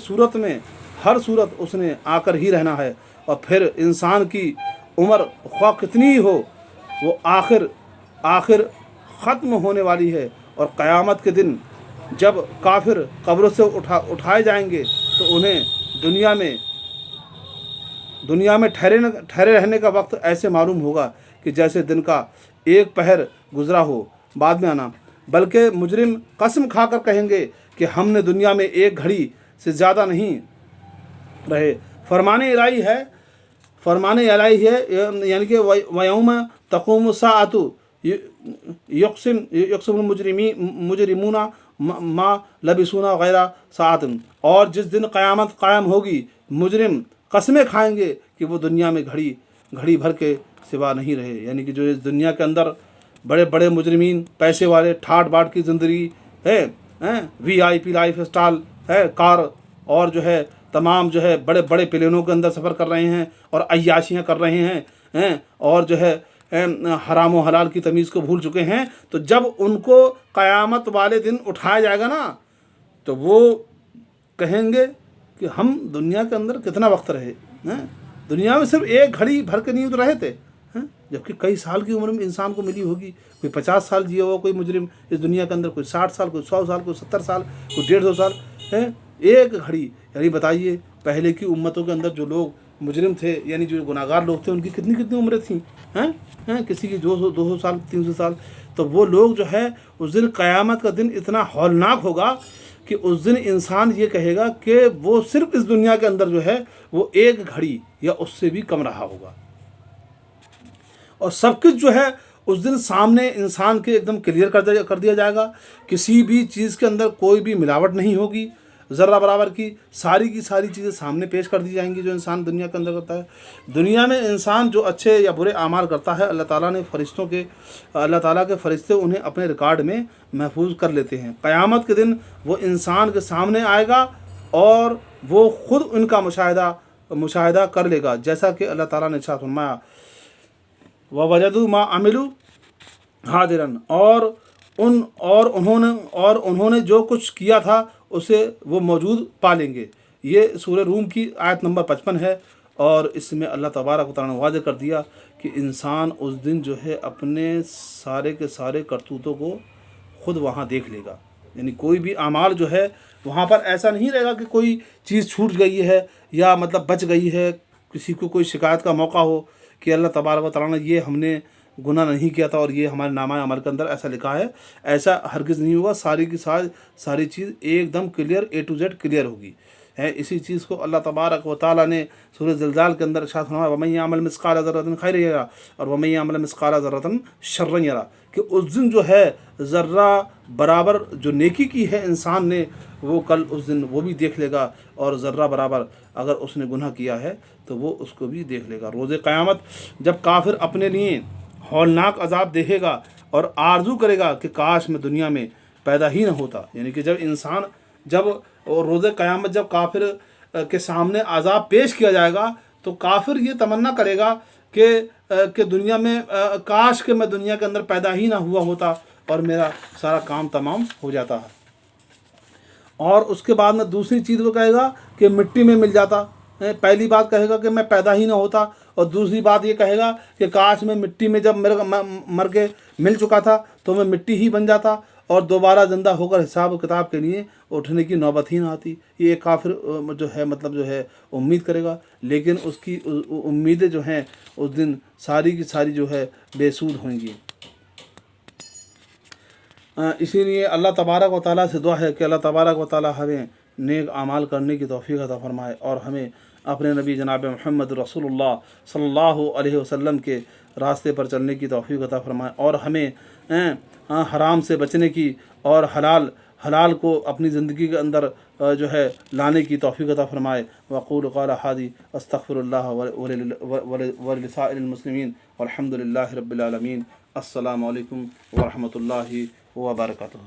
सूरत उसने आकर ही रहना है। और फिर इंसान की उम्र ख्वाह कितनी ही हो वो आखिर ख़त्म होने वाली है, اور قیامت کے دن جب کافر قبروں سے اٹھائے جائیں گے تو انہیں دنیا میں ٹھہرے رہنے کا وقت ایسے معلوم ہوگا کہ جیسے دن کا ایک پہر گزرا ہو بعد میں آنا، بلکہ مجرم قسم کھا کر کہیں گے کہ ہم نے دنیا میں ایک گھڑی سے زیادہ نہیں رہے۔ فرمان الہی ہے یعنی کہ وَيَوْمَ تَقُومُ السَّاعَةُ يُقْسِمُ الْمُجْرِمُونَ مَا لَبِثُوا غَيْرَ سَاعَةٍ، اور جس دن قیامت قائم ہوگی مجرم قسمیں کھائیں گے کہ وہ دنیا میں گھڑی بھر کے سوا نہیں رہے، یعنی کہ جو اس دنیا کے اندر بڑے بڑے مجرمین، پیسے والے، ٹھاٹ باٹ کی زندگی ہے، VIP لائف اسٹائل ہے، کار، اور جو ہے تمام جو ہے بڑے بڑے پلینوں کے اندر سفر کر رہے ہیں اور عیاشیاں کر رہے ہیں، اور جو ہے حرام و حلال کی تمیز کو بھول چکے ہیں، تو جب ان کو قیامت والے دن اٹھایا جائے گا نا تو وہ کہیں گے کہ ہم دنیا کے اندر کتنا وقت رہے، دنیا میں صرف ایک گھڑی بھر کے نہیں تو رہے تھے، جبکہ کئی سال کی عمر میں انسان کو ملی ہوگی، کوئی 50 سال جیا ہوا کوئی مجرم اس دنیا کے اندر، کوئی 60 سال، کوئی 100 سال، کوئی 70 سال، کوئی 150 سال ہے، ایک گھڑی۔ یعنی بتائیے پہلے کی امتوں کے اندر جو لوگ مجرم تھے، یعنی جو گناہگار لوگ تھے، ان کی کتنی عمریں تھیں، کسی کی 200 سال، 300 سال، تو وہ لوگ جو ہے اس دن قیامت کا دن اتنا ہولناک ہوگا کہ اس دن انسان یہ کہے گا کہ وہ صرف اس دنیا کے اندر جو ہے وہ ایک گھڑی یا اس سے بھی کم رہا ہوگا، اور سب کچھ جو ہے اس دن سامنے انسان کے ایک دم کلیئر کر دیا جائے گا، کسی بھی چیز کے اندر کوئی بھی ملاوٹ نہیں ہوگی، ذرہ برابر کی ساری چیزیں سامنے پیش کر دی جائیں گی جو انسان دنیا کے اندر کرتا ہے۔ دنیا میں انسان جو اچھے یا برے اعمال کرتا ہے، اللہ تعالیٰ کے فرشتے انہیں اپنے ریکارڈ میں محفوظ کر لیتے ہیں۔ قیامت کے دن وہ انسان کے سامنے آئے گا اور وہ خود ان کا مشاہدہ کر لے گا، جیسا کہ اللہ تعالیٰ نے ارشاد فرمایا وَوَجَدُوا مَا عَمِلُوا حَاضِرًا، اور انہوں نے جو کچھ کیا تھا اسے وہ موجود پا لیں گے۔ یہ سورہ روم کی آیت نمبر 55 ہے، اور اس میں اللہ تبارک و تعالیٰ نے واضح کر دیا کہ انسان اس دن جو ہے اپنے سارے کے سارے کرتوتوں کو خود وہاں دیکھ لے گا، یعنی کوئی بھی اعمال جو ہے وہاں پر ایسا نہیں رہے گا کہ کوئی چیز چھوٹ گئی ہے یا مطلب بچ گئی ہے، کسی کو کوئی شکایت کا موقع ہو کہ اللہ تبارک و تعالیٰ نے یہ ہم نے گناہ نہیں کیا تھا اور یہ ہمارے نامہ عمل کے اندر ایسا لکھا ہے، ایسا ہرگز نہیں ہوگا۔ ساری کی ساری چیز ایک دم clear, A to Z clear ہوگی، اسی چیز کو اللہ تبارک و تعالیٰ نے سورہ زلزال کے اندر ارشاد فرمایا وَمَن يَعْمَلْ مِثْقَالَ ذَرَّةٍ خَيْرًا يَرَهُ اور وَمَن يَعْمَلْ مِثْقَالَ ذَرَّةٍ شَرًّا يَرَهُ، کہ اس دن جو ہے ذرہ برابر جو نیکی کی ہے انسان نے وہ کل اس دن وہ بھی دیکھ لے گا، اور ذرہ برابر اگر اس نے گناہ کیا ہے تو وہ اس کو بھی دیکھ لے گا۔ روز قیامت جب کافر اپنے لیے ہولناک عذاب دیکھے گا اور آرزو کرے گا کہ کاش میں دنیا میں پیدا ہی نہ ہوتا، یعنی کہ جب روز قیامت جب کافر کے سامنے عذاب پیش کیا جائے گا تو کافر یہ تمنا کرے گا کہ دنیا میں کاش کہ میں دنیا کے اندر پیدا ہی نہ ہوا ہوتا اور میرا سارا کام تمام ہو جاتا ہے، اور اس کے بعد میں دوسری چیز وہ کہے گا کہ مٹی میں مل جاتا۔ پہلی بات کہے گا کہ میں پیدا ہی نہ ہوتا، اور دوسری بات یہ کہے گا کہ کاش میں مٹی میں جب مر کے مل چکا تھا تو میں مٹی ہی بن جاتا اور دوبارہ زندہ ہو کر حساب و کتاب کے لیے اٹھنے کی نوبت ہی نہ آتی۔ یہ ایک کافر جو ہے امید کرے گا، لیکن اس کی امیدیں جو ہیں اس دن ساری کی ساری جو ہے بے سود ہوں گی۔ اسی لیے اللہ تبارک و تعالیٰ سے دعا ہے کہ اللہ تبارک و تعالیٰ ہمیں نیک اعمال کرنے کی توفیق عطا فرمائے، اور ہمیں اپنے نبی جناب محمد رسول اللہ صلی اللہ علیہ وسلم کے راستے پر چلنے کی توفیق عطا فرمائے، اور ہمیں حرام سے بچنے کی اور حلال کو اپنی زندگی کے اندر جو ہے لانے کی توفیق عطا فرمائے۔ وقول قال حادی استغفر اللہ ولسائر المسلمین والحمد للہ رب العالمین۔ السلام علیکم ورحمۃ اللہ وبرکاتہ۔